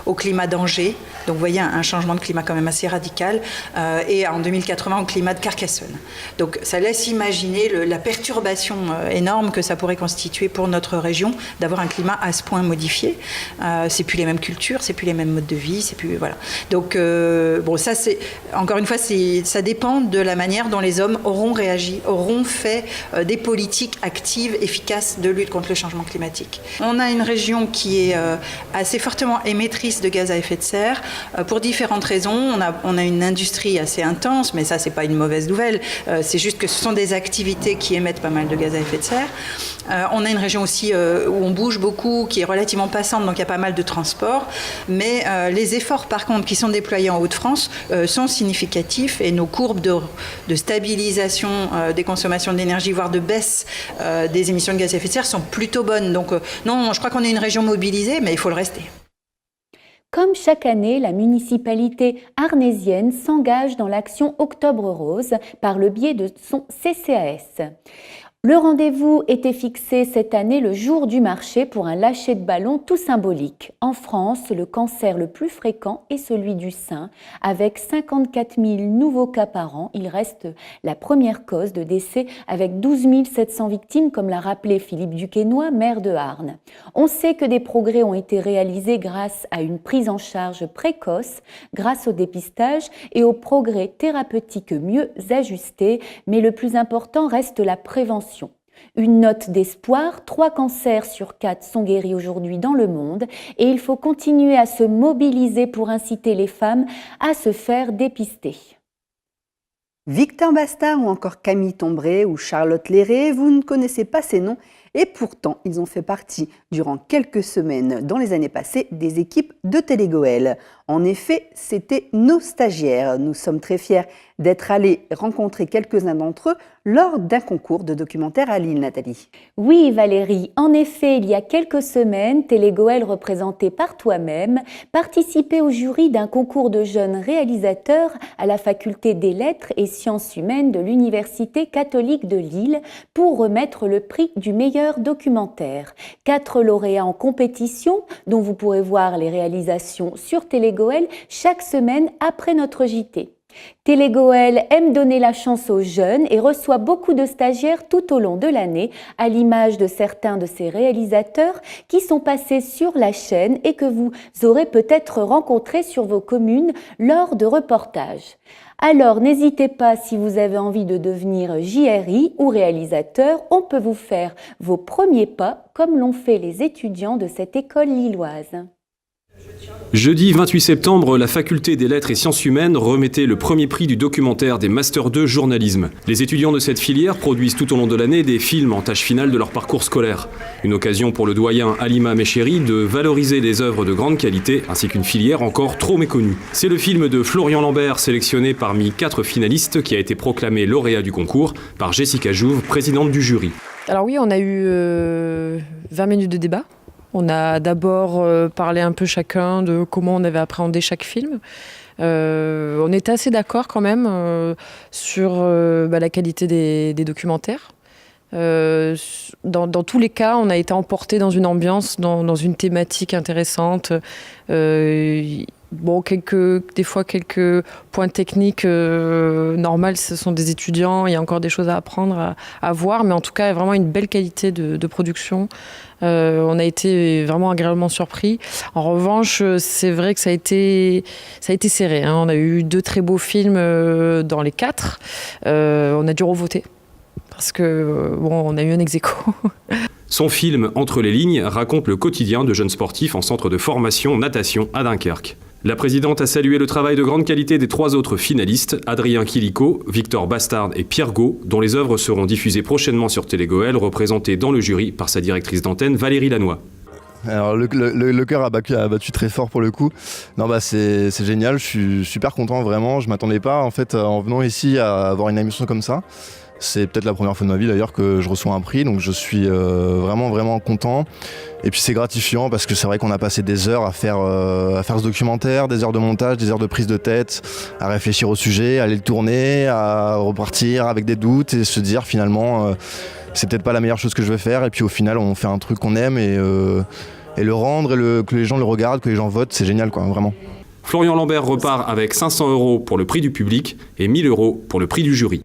au climat danger, donc vous voyez un changement de climat quand même assez radical, et en 2080 au climat de Carcassonne. Donc ça laisse imaginer la perturbation énorme que ça pourrait constituer pour notre région d'avoir un climat à ce point modifié. C'est plus les mêmes cultures, c'est plus les mêmes modes de vie, c'est plus voilà. Donc bon, ça c'est encore une fois ça dépend de la manière dont les hommes auront réagi, auront fait des politiques actives, efficaces de lutte contre le changement climatique. On a une région qui est assez fortement émettrice de gaz à effet de serre pour différentes raisons. On a une industrie assez intense, mais ça, c'est pas une mauvaise nouvelle. C'est juste que ce sont des activités qui émettent pas mal de gaz à effet de serre. On a une région aussi où on bouge beaucoup, qui est relativement passante, donc il y a pas mal de transports. Mais les efforts, par contre, qui sont déployés en Hauts-de-France sont significatifs et nos courbes de stabilisation des consommations d'énergie, voire de baisse des émissions de gaz à effet de serre sont plutôt bonnes. Donc non, je crois qu'on est une région mobilisée, mais il faut le rester. Comme chaque année, la municipalité arnésienne s'engage dans l'action Octobre Rose par le biais de son CCAS. Le rendez-vous était fixé cette année le jour du marché pour un lâcher de ballon tout symbolique. En France, le cancer le plus fréquent est celui du sein. Avec 54 000 nouveaux cas par an, il reste la première cause de décès avec 12 700 victimes, comme l'a rappelé Philippe Duquesnoy, maire de Arnes. On sait que des progrès ont été réalisés grâce à une prise en charge précoce, grâce au dépistage et aux progrès thérapeutiques mieux ajustés, mais le plus important reste la prévention. Une note d'espoir, 3 cancers sur 4 sont guéris aujourd'hui dans le monde et il faut continuer à se mobiliser pour inciter les femmes à se faire dépister. Victor Bastard ou encore Camille Tombré ou Charlotte Léré, vous ne connaissez pas ces noms et pourtant ils ont fait partie durant quelques semaines dans les années passées des équipes de Télégoël. En effet, c'était nos stagiaires. Nous sommes très fiers d'être allés rencontrer quelques-uns d'entre eux lors d'un concours de documentaire à Lille, Nathalie. Oui Valérie, en effet, il y a quelques semaines, Télégoël, représenté par toi-même, participait au jury d'un concours de jeunes réalisateurs à la faculté des lettres et sciences humaines de l'Université catholique de Lille pour remettre le prix du meilleur documentaire. 4 lauréats en compétition, dont vous pourrez voir les réalisations sur Télégoël chaque semaine après notre JT. Télégoël aime donner la chance aux jeunes et reçoit beaucoup de stagiaires tout au long de l'année, à l'image de certains de ses réalisateurs qui sont passés sur la chaîne et que vous aurez peut-être rencontrés sur vos communes lors de reportages. Alors n'hésitez pas, si vous avez envie de devenir JRI ou réalisateur, on peut vous faire vos premiers pas comme l'ont fait les étudiants de cette école lilloise. Jeudi 28 septembre, la faculté des lettres et sciences humaines remettait le premier prix du documentaire des Master 2 journalisme. Les étudiants de cette filière produisent tout au long de l'année des films en tâche finale de leur parcours scolaire. Une occasion pour le doyen Halima Méchéri de valoriser des œuvres de grande qualité ainsi qu'une filière encore trop méconnue. C'est le film de Florian Lambert, sélectionné parmi 4 finalistes, qui a été proclamé lauréat du concours par Jessica Jouve, présidente du jury. Alors oui, on a eu 20 minutes de débat. On a d'abord parlé un peu chacun de comment on avait appréhendé chaque film. On était assez d'accord quand même sur la qualité des documentaires. Dans tous les cas, on a été emporté dans une ambiance, dans une thématique intéressante. Des fois quelques points techniques normaux, ce sont des étudiants, il y a encore des choses à apprendre, à voir, mais en tout cas vraiment une belle qualité de production. On a été vraiment agréablement surpris. En revanche, c'est vrai que ça a été serré, hein. On a eu 2 très beaux films dans les 4. On a dû revoter parce que on a eu un ex-aequo. Son film Entre les lignes raconte le quotidien de jeunes sportifs en centre de formation natation à Dunkerque. La présidente a salué le travail de grande qualité des 3 autres finalistes, Adrien Kilico, Victor Bastard et Pierre Gau, dont les œuvres seront diffusées prochainement sur Télégoël, représentées dans le jury par sa directrice d'antenne Valérie Lannoy. Alors le cœur a battu très fort pour le coup. Non c'est génial, je suis super content vraiment. Je m'attendais pas en fait en venant ici à avoir une émission comme ça. C'est peut-être la première fois de ma vie d'ailleurs que je reçois un prix, donc je suis vraiment content. Et puis c'est gratifiant parce que c'est vrai qu'on a passé des heures à faire ce documentaire, des heures de montage, des heures de prise de tête, à réfléchir au sujet, à aller le tourner, à repartir avec des doutes et se dire finalement c'est peut-être pas la meilleure chose que je vais faire. Et puis au final on fait un truc qu'on aime et le rendre et que les gens le regardent, que les gens votent, c'est génial quoi, vraiment. Florian Lambert repart avec 500 € pour le prix du public et 1 000 € pour le prix du jury.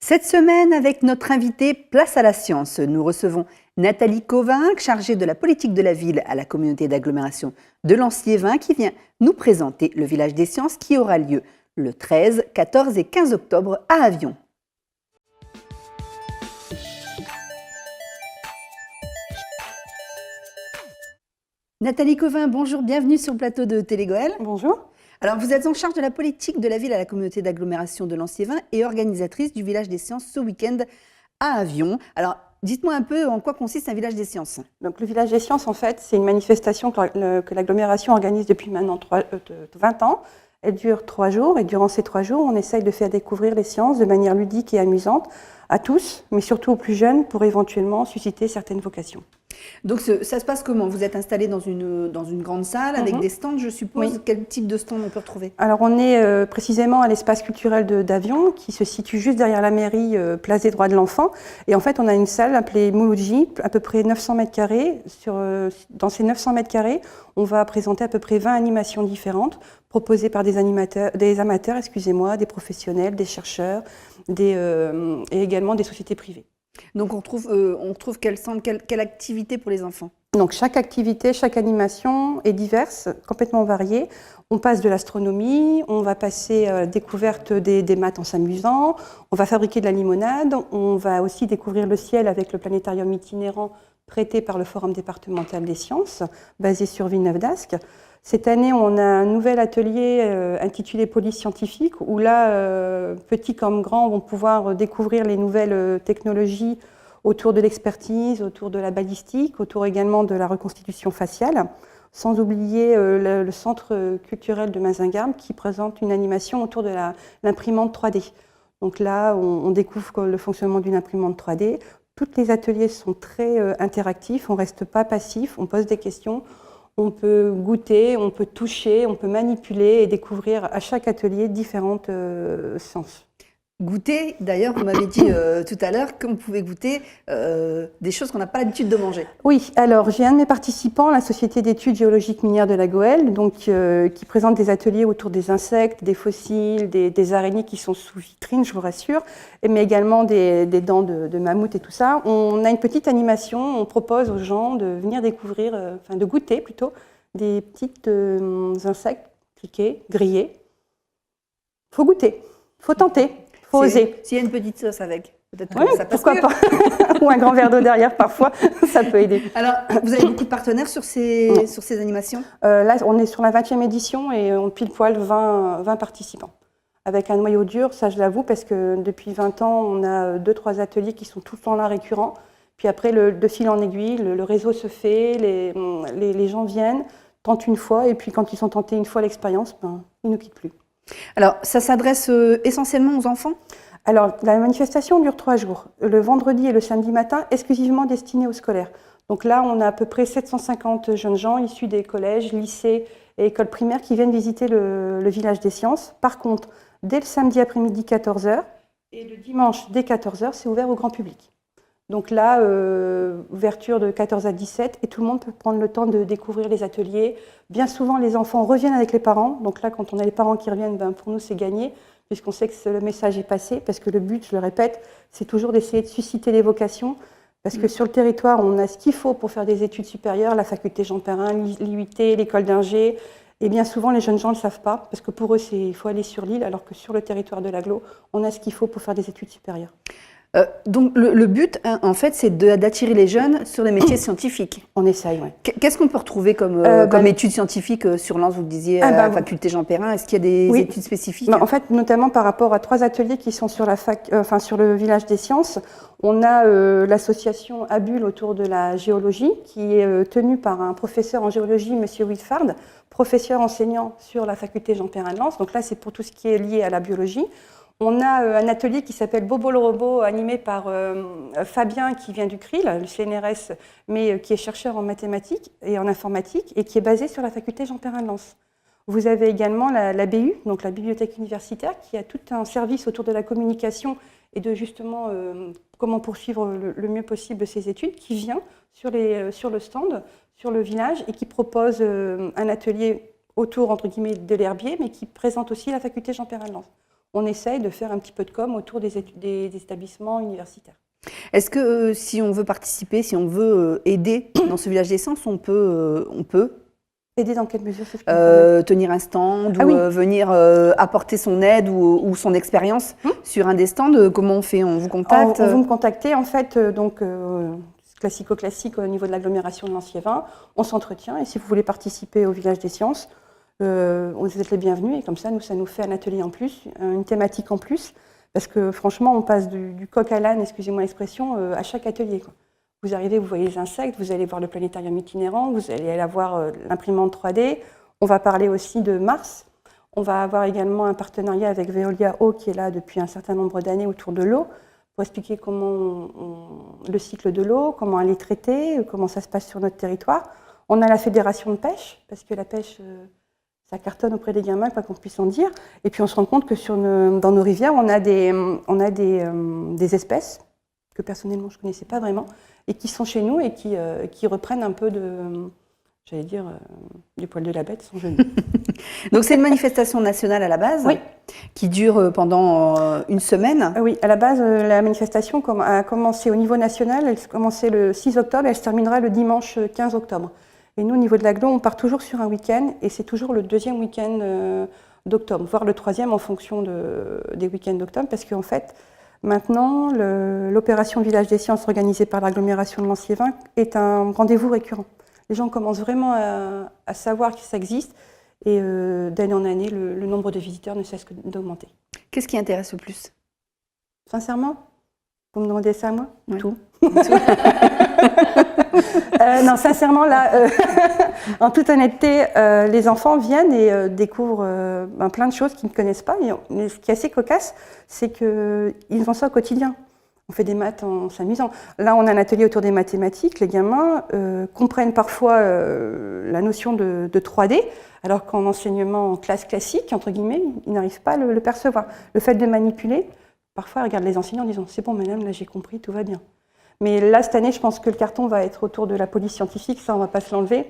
Cette semaine, avec notre invité Place à la Science, nous recevons Nathalie Covin, chargée de la politique de la ville à la communauté d'agglomération de Lanciévin, qui vient nous présenter le village des sciences qui aura lieu le 13, 14 et 15 octobre à Avion. Nathalie Covin, bonjour, bienvenue sur le plateau de Télégoël. Bonjour. Alors, vous êtes en charge de la politique de la ville à la communauté d'agglomération de Lanciévin et organisatrice du village des sciences ce week-end à Avion. Alors, dites-moi un peu en quoi consiste un village des sciences. Donc, le village des sciences, en fait, c'est une manifestation que l'agglomération organise depuis maintenant 20 ans. Elle dure 3 jours et durant ces 3 jours, on essaye de faire découvrir les sciences de manière ludique et amusante à tous, mais surtout aux plus jeunes pour éventuellement susciter certaines vocations. Donc ça se passe comment? Vous êtes installé dans une grande salle avec des stands, je suppose. Oui. Quel type de stand on peut retrouver? Alors on est précisément à l'espace culturel d'Avion qui se situe juste derrière la mairie, place des droits de l'enfant. Et en fait on a une salle appelée Mouloudji, à peu près 900 mètres carrés. Dans ces 900 mètres carrés, on va présenter à peu près 20 animations différentes proposées par des amateurs, des professionnels, des chercheurs et également des sociétés privées. Donc on trouve quelle activité pour les enfants? Donc chaque activité, chaque animation est diverse, complètement variée. On passe de l'astronomie, on va passer à la découverte des maths en s'amusant, on va fabriquer de la limonade, on va aussi découvrir le ciel avec le planétarium itinérant prêté par le Forum départemental des sciences, basé sur Villeneuve-d'Ascq. Cette année, on a un nouvel atelier intitulé Police scientifique, où là, petits comme grands vont pouvoir découvrir les nouvelles technologies autour de l'expertise, autour de la balistique, autour également de la reconstitution faciale, sans oublier le centre culturel de Mazingarbe qui présente une animation autour de l'imprimante 3D. Donc là, on découvre le fonctionnement d'une imprimante 3D. Tous les ateliers sont très interactifs, on ne reste pas passif, on pose des questions. On peut goûter, on peut toucher, on peut manipuler et découvrir à chaque atelier différentes sens. Goûter, d'ailleurs, vous m'avez dit tout à l'heure qu'on pouvait goûter des choses qu'on n'a pas l'habitude de manger. Oui, alors j'ai un de mes participants, la Société d'études géologiques minières de la Goëlle, donc, qui présente des ateliers autour des insectes, des fossiles, des araignées qui sont sous vitrine, je vous rassure, mais également des dents de mammouth et tout ça. On a une petite animation, on propose aux gens de venir découvrir, de goûter plutôt, des petits insectes piqués, grillés. Il faut goûter, il faut tenter. Faut oser. S'il y a une petite sauce avec, peut-être oui, que ça passe pourquoi mieux. pas. Ou un grand verre d'eau derrière, parfois, ça peut aider. Alors, vous avez beaucoup de partenaires sur ces animations ? Là, on est sur la 20e édition et on pile poil 20 participants. Avec un noyau dur, ça je l'avoue, parce que depuis 20 ans, on a 2-3 ateliers qui sont tout le temps là, récurrents. Puis après, de fil en aiguille, le réseau se fait, les gens viennent, tentent une fois, et puis quand ils sont tentés une fois l'expérience, ils ne nous quittent plus. Alors, ça s'adresse essentiellement aux enfants ? Alors, la manifestation dure 3 jours. Le vendredi et le samedi matin, exclusivement destinés aux scolaires. Donc là, on a à peu près 750 jeunes gens issus des collèges, lycées et écoles primaires qui viennent visiter le village des sciences. Par contre, dès le samedi après-midi, 14h, et le dimanche, dès 14h, c'est ouvert au grand public. Donc là, ouverture de 14 à 17, et tout le monde peut prendre le temps de découvrir les ateliers. Bien souvent, les enfants reviennent avec les parents. Donc là, quand on a les parents qui reviennent, pour nous, c'est gagné, puisqu'on sait que le message est passé, parce que le but, je le répète, c'est toujours d'essayer de susciter les vocations, parce que sur le territoire, on a ce qu'il faut pour faire des études supérieures, la faculté Jean Perrin, l'IUT, l'école d'ingé, et bien souvent, les jeunes gens ne le savent pas, parce que pour eux, il faut aller sur l'île, alors que sur le territoire de l'Agglo, on a ce qu'il faut pour faire des études supérieures. Donc le but, en fait, c'est d'attirer les jeunes sur les métiers scientifiques. On essaye, oui. Qu'est-ce qu'on peut retrouver comme études scientifiques sur Lens, vous le disiez, à la faculté Jean Perrin? Est-ce qu'il y a des études spécifiques? En fait, notamment par rapport à 3 ateliers qui sont sur, sur le village des sciences, on a l'association ABUL autour de la géologie, qui est tenue par un professeur en géologie, M. Whitford, professeur enseignant sur la faculté Jean Perrin de Lens. Donc là, c'est pour tout ce qui est lié à la biologie. On a un atelier qui s'appelle Bobo le robot, animé par Fabien, qui vient du CRIL, le CNRS, mais qui est chercheur en mathématiques et en informatique, et qui est basé sur la faculté Jean Perrin de Lens. Vous avez également la BU, donc la bibliothèque universitaire, qui a tout un service autour de la communication et de justement comment poursuivre le mieux possible ses études, qui vient sur le stand, sur le village, et qui propose un atelier autour, entre guillemets, de l'herbier, mais qui présente aussi la faculté Jean Perrin de Lens. On essaye de faire un petit peu de com autour des établissements universitaires. Est-ce que si on veut participer, si on veut aider dans ce village des sciences, on peut aider dans quelle mesure? Tenir un stand ou oui. venir apporter son aide ou son expérience sur un des stands? Comment on fait? On vous contacte? Vous me contactez, en fait, donc classico-classique au niveau de l'agglomération de Lens-Liévin. On s'entretient, et si vous voulez participer au village des sciences, vous êtes les bienvenus, et comme ça nous fait un atelier en plus, une thématique en plus, parce que franchement, on passe du coq à l'âne, excusez-moi l'expression, à chaque atelier, quoi. Vous arrivez, vous voyez les insectes, vous allez voir le planétarium itinérant, vous allez aller voir l'imprimante 3D. On va parler aussi de Mars. On va avoir également un partenariat avec Veolia Eau, qui est là depuis un certain nombre d'années autour de l'eau, pour expliquer comment le cycle de l'eau, comment elle est traitée, comment ça se passe sur notre territoire. On a la fédération de pêche, parce que la pêche... ça cartonne auprès des gamins, quoi qu'on puisse en dire. Et puis on se rend compte que dans nos rivières, on a des espèces que personnellement je ne connaissais pas vraiment, et qui sont chez nous et qui reprennent un peu du poil de la bête, sans jeu de mots. Donc c'est une manifestation nationale à la base, oui, qui dure pendant une semaine. Oui, à la base, la manifestation a commencé au niveau national, elle a commencé le 6 octobre et elle se terminera le dimanche 15 octobre. Et nous, au niveau de l'Agglo, on part toujours sur un week-end, et c'est toujours le 2e week-end d'octobre, voire le 3e en fonction des week-ends d'octobre, parce qu'en fait, maintenant, l'opération Village des Sciences organisée par l'agglomération de Lens-Liévin est un rendez-vous récurrent. Les gens commencent vraiment à savoir que ça existe. Et d'année en année, le nombre de visiteurs ne cesse que d'augmenter. Qu'est-ce qui intéresse le plus? Sincèrement, vous me demandez ça à moi? Ouais. Tout. Non, sincèrement, là, en toute honnêteté, les enfants viennent et découvrent plein de choses qu'ils ne connaissent pas. Mais ce qui est assez cocasse, c'est qu'ils font ça au quotidien. On fait des maths en s'amusant. Là, on a un atelier autour des mathématiques. Les gamins comprennent parfois la notion de 3D, alors qu'en enseignement en classe classique, entre guillemets, ils n'arrivent pas à le percevoir. Le fait de manipuler, parfois, ils regardent les enseignants en disant « c'est bon, madame, là, j'ai compris, tout va bien ». Mais là, cette année, je pense que le carton va être autour de la police scientifique, ça, on ne va pas se l'enlever.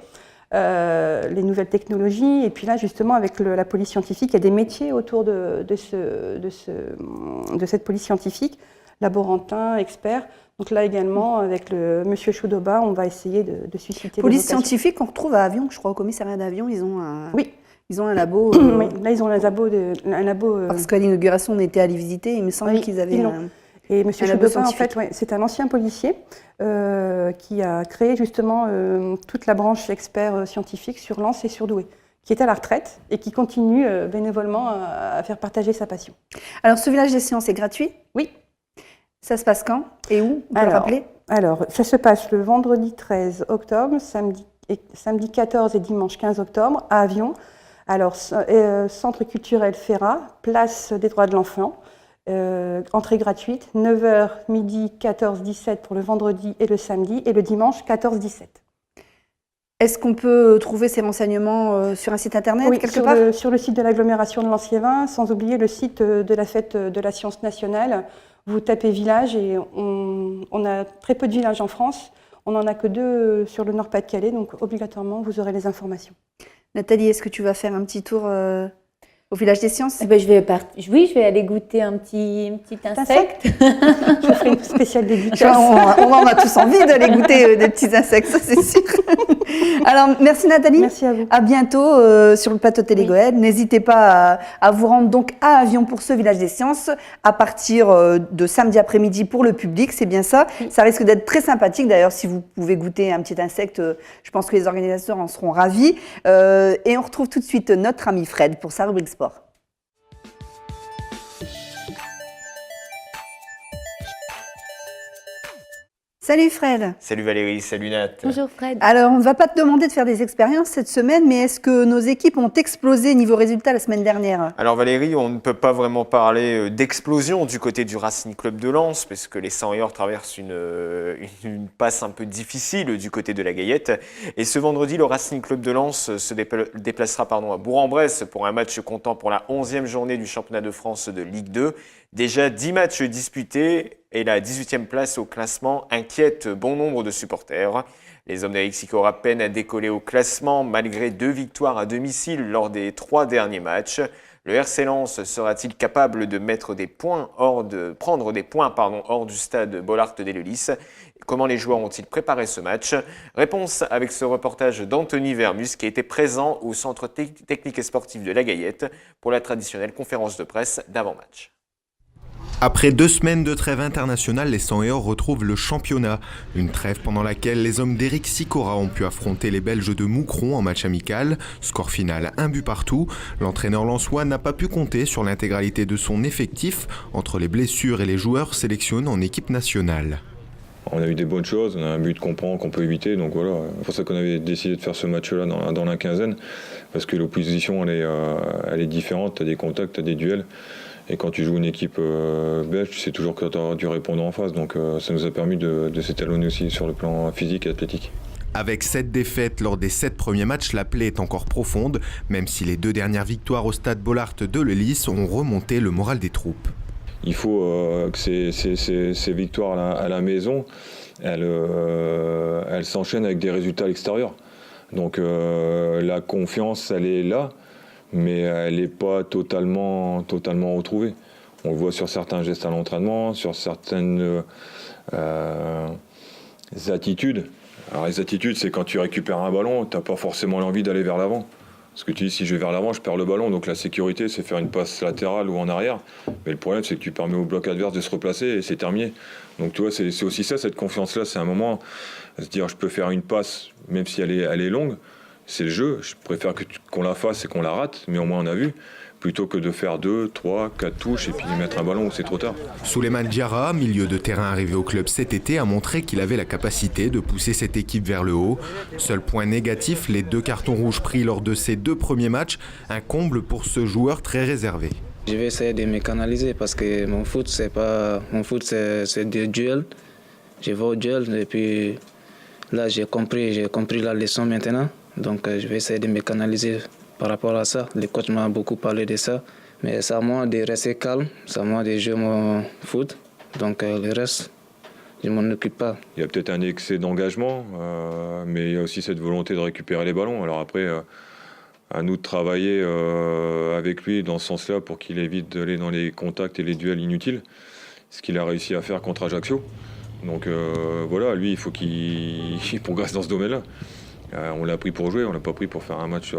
Les nouvelles technologies, et puis là, justement, avec la police scientifique, il y a des métiers autour de cette police scientifique, laborantin, expert. Donc là également, avec le monsieur Choudoba, on va essayer de susciter Police des vocations. scientifique, on retrouve à Avion, je crois, au commissariat d'Avion, ils ont un... Oui. Ils ont un labo. Oui, là, ils ont un labo. Parce qu'à l'inauguration, on était allé visiter, il me semble qu'ils avaient Et M. Choudoba, en fait, c'est un ancien policier qui a créé justement toute la branche expert scientifique sur Lens et sur Douai, qui est à la retraite et qui continue bénévolement à faire partager sa passion. Alors, ce village des sciences est gratuit? Oui. Ça se passe quand et où? On peut le rappeler? Alors, ça se passe le vendredi 13 octobre, samedi 14 et dimanche 15 octobre à Avion. Alors, centre culturel Ferrat, place des droits de l'enfant, entrée gratuite, 9h, midi, 14-17 pour le vendredi et le samedi, et le dimanche, 14-17. Est-ce qu'on peut trouver ces renseignements sur un site internet, oui, quelque part? Sur le site de l'agglomération de Lens-Liévin, sans oublier le site de la fête de la science nationale. Vous tapez village et on a très peu de villages en France. On n'en a que 2 sur le Nord-Pas-de-Calais, donc obligatoirement, vous aurez les informations. Nathalie, est-ce que tu vas faire un petit tour au village des sciences? Oui, je vais aller goûter un petit insecte. Je ferai une spéciale dédicace. On a tous envie d'aller goûter des petits insectes, ça c'est sûr. Alors, merci Nathalie. Merci à vous. À bientôt sur le plateau Télégoël. N'hésitez pas à vous rendre donc à Avion pour ce village des sciences à partir de samedi après-midi pour le public, c'est bien ça. Ça risque d'être très sympathique. D'ailleurs, si vous pouvez goûter un petit insecte, je pense que les organisateurs en seront ravis. Et on retrouve tout de suite notre ami Fred pour sa rubrique sport. Salut Fred. Salut Valérie, salut Nat. Bonjour Fred. Alors, on ne va pas te demander de faire des expériences cette semaine, mais est-ce que nos équipes ont explosé niveau résultat la semaine dernière? Alors Valérie, on ne peut pas vraiment parler d'explosion du côté du Racing Club de Lens, parce que les 100 et or traversent une passe un peu difficile du côté de la Gaillette. Et ce vendredi, le Racing Club de Lens se déplacera à Bourg-en-Bresse pour un match comptant pour la 11e journée du championnat de France de Ligue 2. Déjà 10 matchs disputés et la 18e place au classement inquiète bon nombre de supporters. Les hommes d'Eric Sicora peinent à décoller au classement malgré 2 victoires à domicile lors des 3 derniers matchs. Le RC Lens sera-t-il capable de prendre des points hors du stade Bollaert d'Eleulis? Comment les joueurs ont-ils préparé ce match? Réponse avec ce reportage d'Anthony Vermus qui était présent au centre technique et sportif de la Gaillette pour la traditionnelle conférence de presse d'avant-match. Après 2 semaines de trêve internationale, les 100 et or retrouvent le championnat. Une trêve pendant laquelle les hommes d'Eric Sicora ont pu affronter les Belges de Moucron en match amical. Score final 1 but partout. L'entraîneur lensois n'a pas pu compter sur l'intégralité de son effectif entre les blessures et les joueurs sélectionnés en équipe nationale. On a eu des bonnes choses, on a un but qu'on peut éviter, donc voilà. C'est pour ça qu'on avait décidé de faire ce match-là dans la quinzaine, parce que l'opposition elle est différente, tu as des contacts, tu as des duels. Et quand tu joues une équipe belge, tu sais toujours que tu auras du répondant en face. Donc ça nous a permis de s'étalonner aussi sur le plan physique et athlétique. Avec 7 défaites lors des 7 premiers matchs, la plaie est encore profonde, même si les 2 dernières victoires au stade Bollaert d'Eleulis ont remonté le moral des troupes. Il faut que ces victoires à la maison, elles s'enchaînent avec des résultats à l'extérieur. Donc la confiance, elle est là. Mais elle n'est pas totalement retrouvée. On le voit sur certains gestes à l'entraînement, sur certaines attitudes. Alors les attitudes, c'est quand tu récupères un ballon, tu n'as pas forcément l'envie d'aller vers l'avant. Parce que tu dis, si je vais vers l'avant, je perds le ballon. Donc la sécurité, c'est faire une passe latérale ou en arrière. Mais le problème, c'est que tu permets au bloc adverse de se replacer et c'est terminé. Donc tu vois, c'est aussi ça, cette confiance-là. C'est un moment, à se dire, je peux faire une passe, même si elle est longue. C'est le jeu. Je préfère qu'on la fasse et qu'on la rate, mais au moins on a vu. Plutôt que de faire 2, 3, 4 touches et puis mettre un ballon où c'est trop tard. Souleymane Diarra, milieu de terrain arrivé au club cet été, a montré qu'il avait la capacité de pousser cette équipe vers le haut. Seul point négatif, les 2 cartons rouges pris lors de ses 2 premiers matchs, un comble pour ce joueur très réservé. Je vais essayer de me canaliser parce que mon foot, c'est des duels. Je vais au duel et puis là, j'ai compris la leçon maintenant. Donc, je vais essayer de me canaliser par rapport à ça. Le coach m'a beaucoup parlé de ça. Mais c'est à moi de rester calme, c'est à moi de jouer mon foot. Donc le reste, je ne m'en occupe pas. Il y a peut-être un excès d'engagement, mais il y a aussi cette volonté de récupérer les ballons. Alors après, à nous de travailler avec lui dans ce sens-là pour qu'il évite d'aller dans les contacts et les duels inutiles. Ce qu'il a réussi à faire contre Ajaccio. Donc voilà, lui, il faut qu'il progresse dans ce domaine-là. On l'a pris pour jouer, on l'a pas pris pour faire un match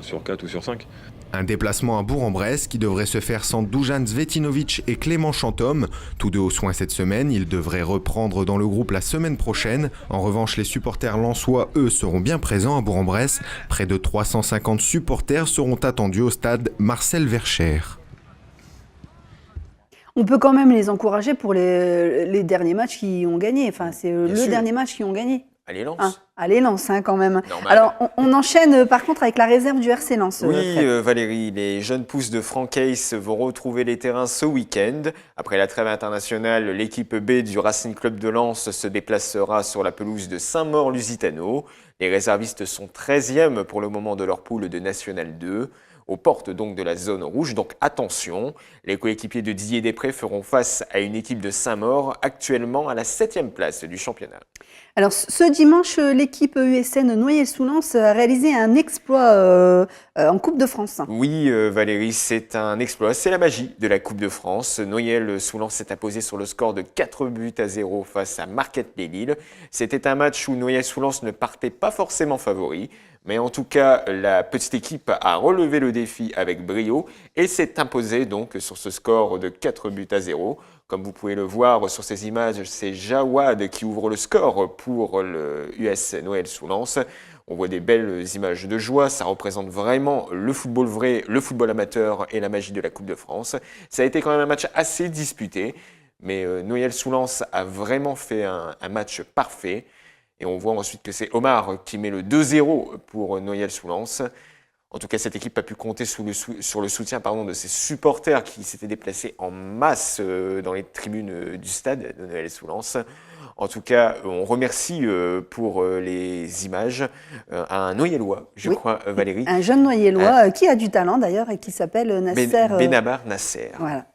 sur 4 ou sur 5. Un déplacement à Bourg-en-Bresse qui devrait se faire sans Dujan Zvetinovic et Clément Chantôme. Tous deux aux soins cette semaine, ils devraient reprendre dans le groupe la semaine prochaine. En revanche, les supporters lensois, eux, seront bien présents à Bourg-en-Bresse. Près de 350 supporters seront attendus au stade Marcel Vercher. On peut quand même les encourager pour les derniers matchs qui ont gagné. Enfin, c'est le dernier match qu'ils ont gagné. Allez, Lens. Allez, Lens, quand même. Normal. Alors, on enchaîne par contre avec la réserve du RC Lens. Oui, Valérie, les jeunes pousses de Franck Hayes vont retrouver les terrains ce week-end. Après la trêve internationale, l'équipe B du Racing Club de Lens se déplacera sur la pelouse de Saint-Maur-Lusitano. Les réservistes sont 13e pour le moment de leur poule de National 2. Aux portes donc de la zone rouge, donc attention, les coéquipiers de Didier Després feront face à une équipe de Saint-Maur actuellement à la 7e place du championnat. Alors ce dimanche, l'équipe USN Noyelles-sous-Lens a réalisé un exploit en Coupe de France. Oui Valérie, c'est un exploit, c'est la magie de la Coupe de France. Noyelles-sous-Lens s'est imposé sur le score de 4-0 face à Marquette-les-Lille. C'était un match où Noyelles-sous-Lens ne partait pas forcément favori. Mais en tout cas, la petite équipe a relevé le défi avec brio et s'est imposée donc sur ce score de 4-0. Comme vous pouvez le voir sur ces images, c'est Jawad qui ouvre le score pour le US Noyelles-sous-Lens. On voit des belles images de joie, ça représente vraiment le football vrai, le football amateur et la magie de la Coupe de France. Ça a été quand même un match assez disputé, mais Noyelles-sous-Lens a vraiment fait un match parfait. Et on voit ensuite que c'est Omar qui met le 2-0 pour Noyelles-sous-Lens. En tout cas, cette équipe a pu compter sur le soutien de ses supporters qui s'étaient déplacés en masse dans les tribunes du stade de Noyelles-sous-Lens. En tout cas, on remercie pour les images un Noyellois, je crois, Valérie. Un jeune Noyellois qui a du talent d'ailleurs et qui s'appelle Nasser. Benabar Nasser. Voilà.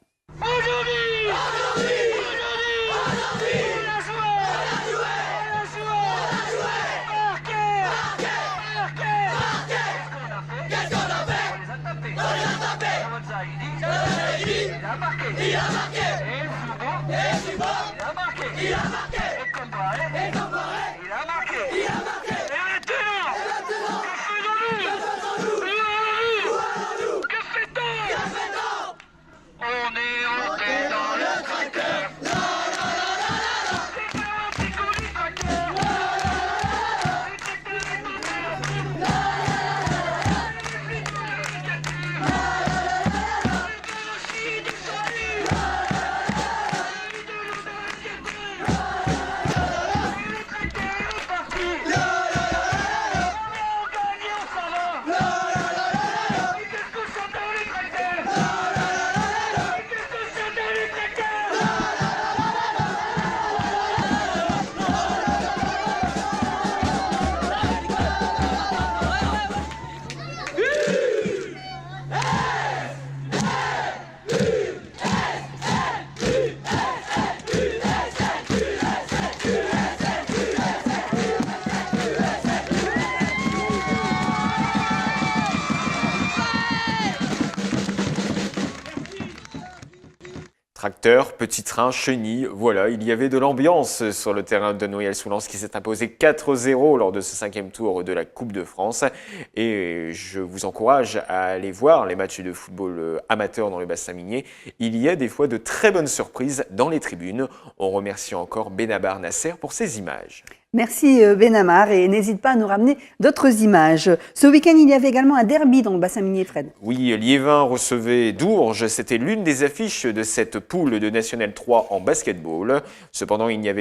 Tracteur, Petit Train, Chenille, voilà, il y avait de l'ambiance sur le terrain de Noyelles-sous-Lens qui s'est imposé 4-0 lors de ce 5e tour de la Coupe de France. Et je vous encourage à aller voir les matchs de football amateur dans le bassin minier. Il y a des fois de très bonnes surprises dans les tribunes. On remercie encore Benabar Nasser pour ces images. Merci Benamar et n'hésite pas à nous ramener d'autres images. Ce week-end, il y avait également un derby dans le bassin minier, Fred. Oui, Liévin recevait Dourges. C'était l'une des affiches de cette poule de National 3 en basketball. Cependant, il n'y a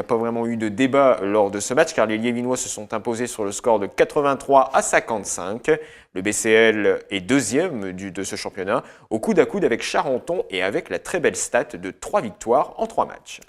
pas vraiment eu de débat lors de ce match car les Liévinois se sont imposés sur le score de 83-55. Le BCL est deuxième de ce championnat, au coude à coude avec Charenton et avec la très belle stat de 3 victoires en 3 matchs.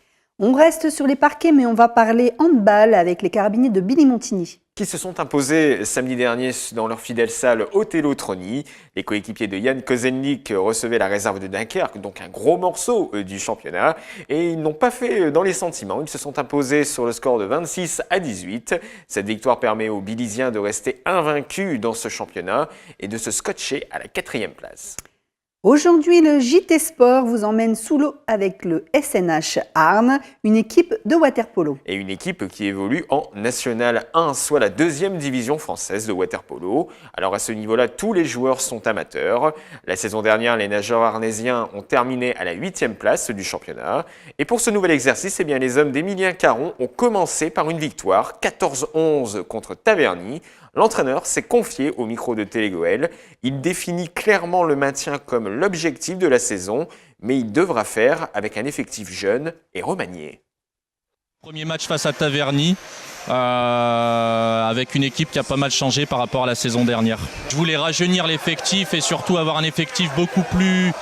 On reste sur les parquets, mais on va parler handball avec les carabiniers de Billy-Montigny. Qui se sont imposés samedi dernier dans leur fidèle salle Othello-Trony. Les coéquipiers de Yann Kozenlik recevaient la réserve de Dunkerque, donc un gros morceau du championnat. Et ils n'ont pas fait dans les sentiments. Ils se sont imposés sur le score de 26-18. Cette victoire permet aux Billysiens de rester invaincus dans ce championnat et de se scotcher à la 4e place. Aujourd'hui, le JT Sport vous emmène sous l'eau avec le SNH Arnes, une équipe de water-polo. Et une équipe qui évolue en National 1, soit la 2e division française de water-polo. Alors à ce niveau-là, tous les joueurs sont amateurs. La saison dernière, les nageurs arnésiens ont terminé à la 8e place du championnat. Et pour ce nouvel exercice, eh bien, les hommes d'Emilien Caron ont commencé par une victoire, 14-11 contre Taverny. L'entraîneur s'est confié au micro de Télégoël. Il définit clairement le maintien comme l'objectif de la saison, mais il devra faire avec un effectif jeune et remanié. Premier match face à Taverny, avec une équipe qui a pas mal changé par rapport à la saison dernière. Je voulais rajeunir l'effectif et surtout avoir un effectif beaucoup plus,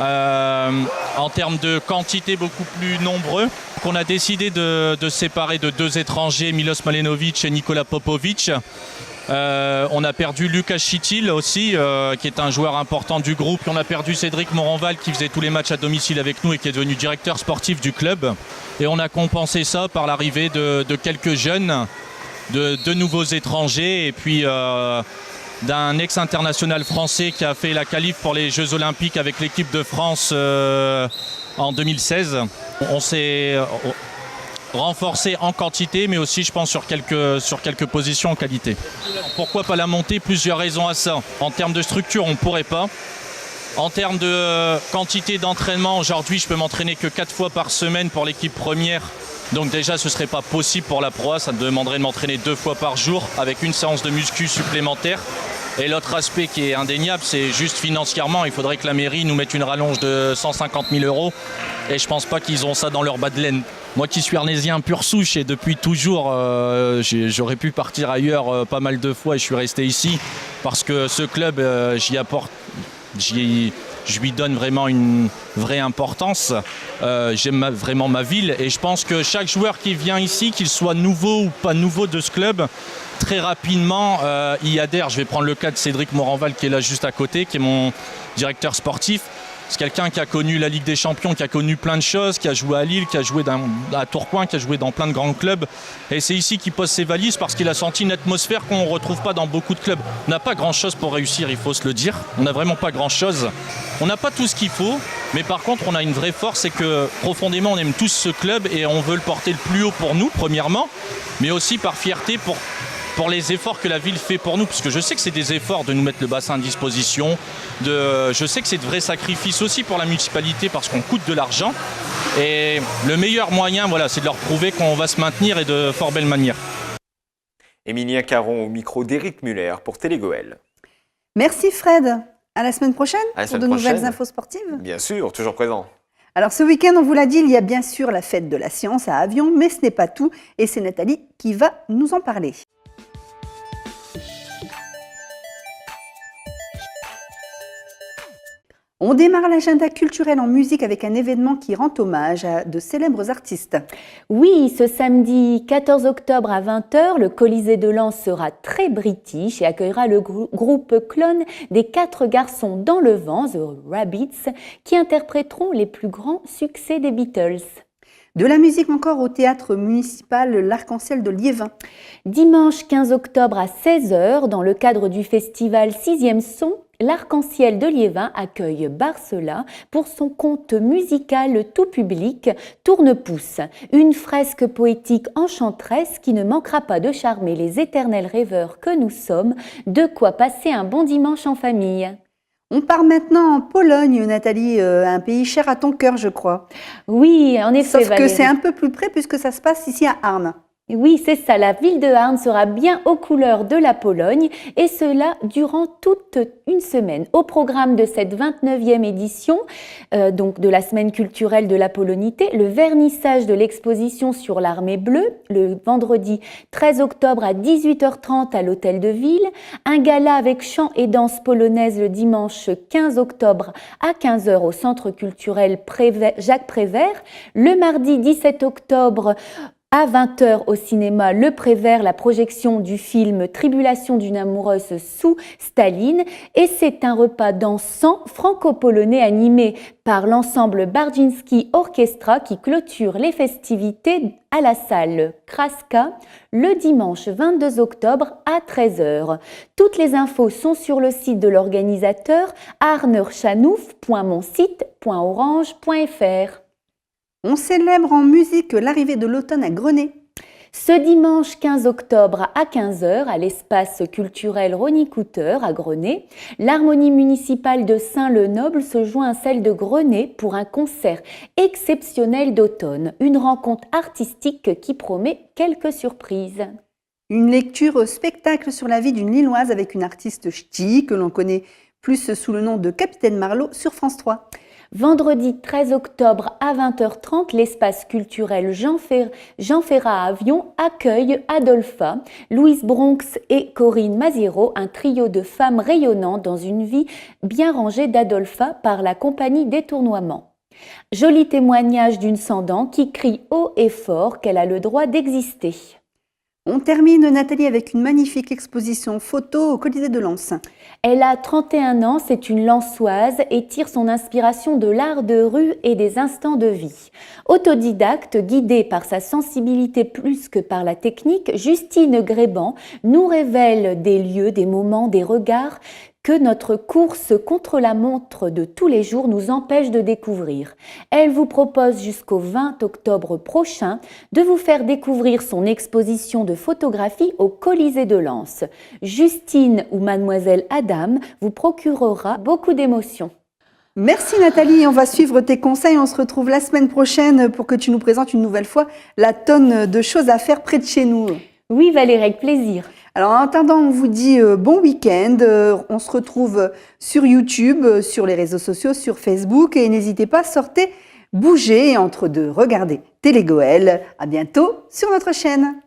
en termes de quantité, beaucoup plus nombreux. On a décidé de séparer de 2 étrangers, Milos Malenovic et Nikola Popovic. On a perdu Lucas Chitil aussi, qui est un joueur important du groupe. On a perdu Cédric Moranval qui faisait tous les matchs à domicile avec nous et qui est devenu directeur sportif du club. Et on a compensé ça par l'arrivée de quelques jeunes, de nouveaux étrangers et puis d'un ex-international français qui a fait la qualif pour les Jeux Olympiques avec l'équipe de France en 2016. On s'est renforcé en quantité, mais aussi, je pense, sur quelques positions en qualité. Pourquoi pas la montée? Plusieurs raisons à ça. En termes de structure, on ne pourrait pas. En termes de quantité d'entraînement, aujourd'hui, je peux m'entraîner que 4 fois par semaine pour l'équipe première. Donc déjà, ce ne serait pas possible pour la Pro A. Ça me demanderait de m'entraîner 2 fois par jour avec une séance de muscu supplémentaire. Et l'autre aspect qui est indéniable, c'est juste financièrement. Il faudrait que la mairie nous mette une rallonge de 150 000 €. Et je ne pense pas qu'ils ont ça dans leur bas de laine. Moi qui suis arnésien pur souche et depuis toujours, j'aurais pu partir ailleurs pas mal de fois et je suis resté ici. Parce que ce club, je lui donne vraiment une vraie importance. J'aime vraiment ma ville et je pense que chaque joueur qui vient ici, qu'il soit nouveau ou pas nouveau de ce club, très rapidement y adhère. Je vais prendre le cas de Cédric Moranval qui est là juste à côté, qui est mon directeur sportif. C'est quelqu'un qui a connu la Ligue des Champions, qui a connu plein de choses, qui a joué à Lille, qui a joué à Tourcoing, qui a joué dans plein de grands clubs. Et c'est ici qu'il pose ses valises parce qu'il a senti une atmosphère qu'on ne retrouve pas dans beaucoup de clubs. On n'a pas grand-chose pour réussir, il faut se le dire. On n'a vraiment pas grand-chose. On n'a pas tout ce qu'il faut, mais par contre, on a une vraie force, c'est que profondément, on aime tous ce club et on veut le porter le plus haut pour nous, premièrement, mais aussi par fierté pour les efforts que la ville fait pour nous, parce que je sais que c'est des efforts de nous mettre le bassin à disposition, je sais que c'est de vrais sacrifices aussi pour la municipalité parce qu'on coûte de l'argent et le meilleur moyen, voilà, c'est de leur prouver qu'on va se maintenir et de fort belle manière. Emilien Caron au micro d'Éric Muller pour Télégoël. Merci Fred, à la semaine prochaine pour de nouvelles infos sportives. Bien sûr, toujours présent. Alors ce week-end, on vous l'a dit, il y a bien sûr la fête de la science à Avion, mais ce n'est pas tout et c'est Nathalie qui va nous en parler. On démarre l'agenda culturel en musique avec un événement qui rend hommage à de célèbres artistes. Oui, ce samedi 14 octobre à 20h, le Colisée de Lens sera très british et accueillera le groupe clone des 4 garçons dans le vent, The Rabbits, qui interpréteront les plus grands succès des Beatles. De la musique encore au théâtre municipal L'Arc-en-Ciel de Liévin. Dimanche 15 octobre à 16h, dans le cadre du festival 6e Son, l'Arc-en-Ciel de Liévin accueille Barcela pour son conte musical tout public Tourne-pouce, une fresque poétique enchanteresse qui ne manquera pas de charmer les éternels rêveurs que nous sommes, de quoi passer un bon dimanche en famille. On part maintenant en Pologne, Nathalie, un pays cher à ton cœur, je crois. Oui, en effet, Sauf que Valérie. c'est un peu plus près puisque ça se passe ici à Arnes. Oui, c'est ça, la ville de Arnes sera bien aux couleurs de la Pologne et cela durant toute une semaine. Au programme de cette 29e édition, donc de la semaine culturelle de la polonité, le vernissage de l'exposition sur l'armée bleue, le vendredi 13 octobre à 18h30 à l'hôtel de ville, un gala avec chant et danse polonaise le dimanche 15 octobre à 15h au centre culturel Jacques Prévert, le mardi 17 octobre à 20h au cinéma Le Prévert, la projection du film Tribulation d'une amoureuse sous Staline. Et c'est un repas dansant franco-polonais animé par l'ensemble Bardziński Orchestra qui clôture les festivités à la salle Kraska le dimanche 22 octobre à 13h. Toutes les infos sont sur le site de l'organisateur arnerchanouf.monsite.orange.fr. On célèbre en musique l'arrivée de l'automne à Grenay. Ce dimanche 15 octobre à 15h, à l'espace culturel Ronnie Cooter à Grenay, l'harmonie municipale de Saint-le-Noble se joint à celle de Grenay pour un concert exceptionnel d'automne, une rencontre artistique qui promet quelques surprises. Une lecture spectacle sur la vie d'une Lilloise avec une artiste ch'ti que l'on connaît plus sous le nom de Capitaine Marlowe sur France 3. Vendredi 13 octobre à 20h30, l'espace culturel Jean Ferrat Avion accueille Adolpha, Louise Bronx et Corinne Maziero, un trio de femmes rayonnant dans une vie bien rangée d'Adolpha par la compagnie Détournoiement. Joli témoignage d'une sans-dents qui crie haut et fort qu'elle a le droit d'exister. On termine, Nathalie, avec une magnifique exposition photo au Colisée de Lens. Elle a 31 ans, c'est une Lensoise et tire son inspiration de l'art de rue et des instants de vie. Autodidacte, guidée par sa sensibilité plus que par la technique, Justine Gréban nous révèle des lieux, des moments, des regards que notre course contre la montre de tous les jours nous empêche de découvrir. Elle vous propose jusqu'au 20 octobre prochain de vous faire découvrir son exposition de photographie au Colisée de Lens. Justine ou Mademoiselle Adam vous procurera beaucoup d'émotions. Merci Nathalie, on va suivre tes conseils. On se retrouve la semaine prochaine pour que tu nous présentes une nouvelle fois la tonne de choses à faire près de chez nous. Oui Valérie, avec plaisir. Alors en attendant, on vous dit bon week-end. On se retrouve sur YouTube, sur les réseaux sociaux, sur Facebook. Et n'hésitez pas, sortez, bougez entre deux, regardez Télégoël. À bientôt sur notre chaîne.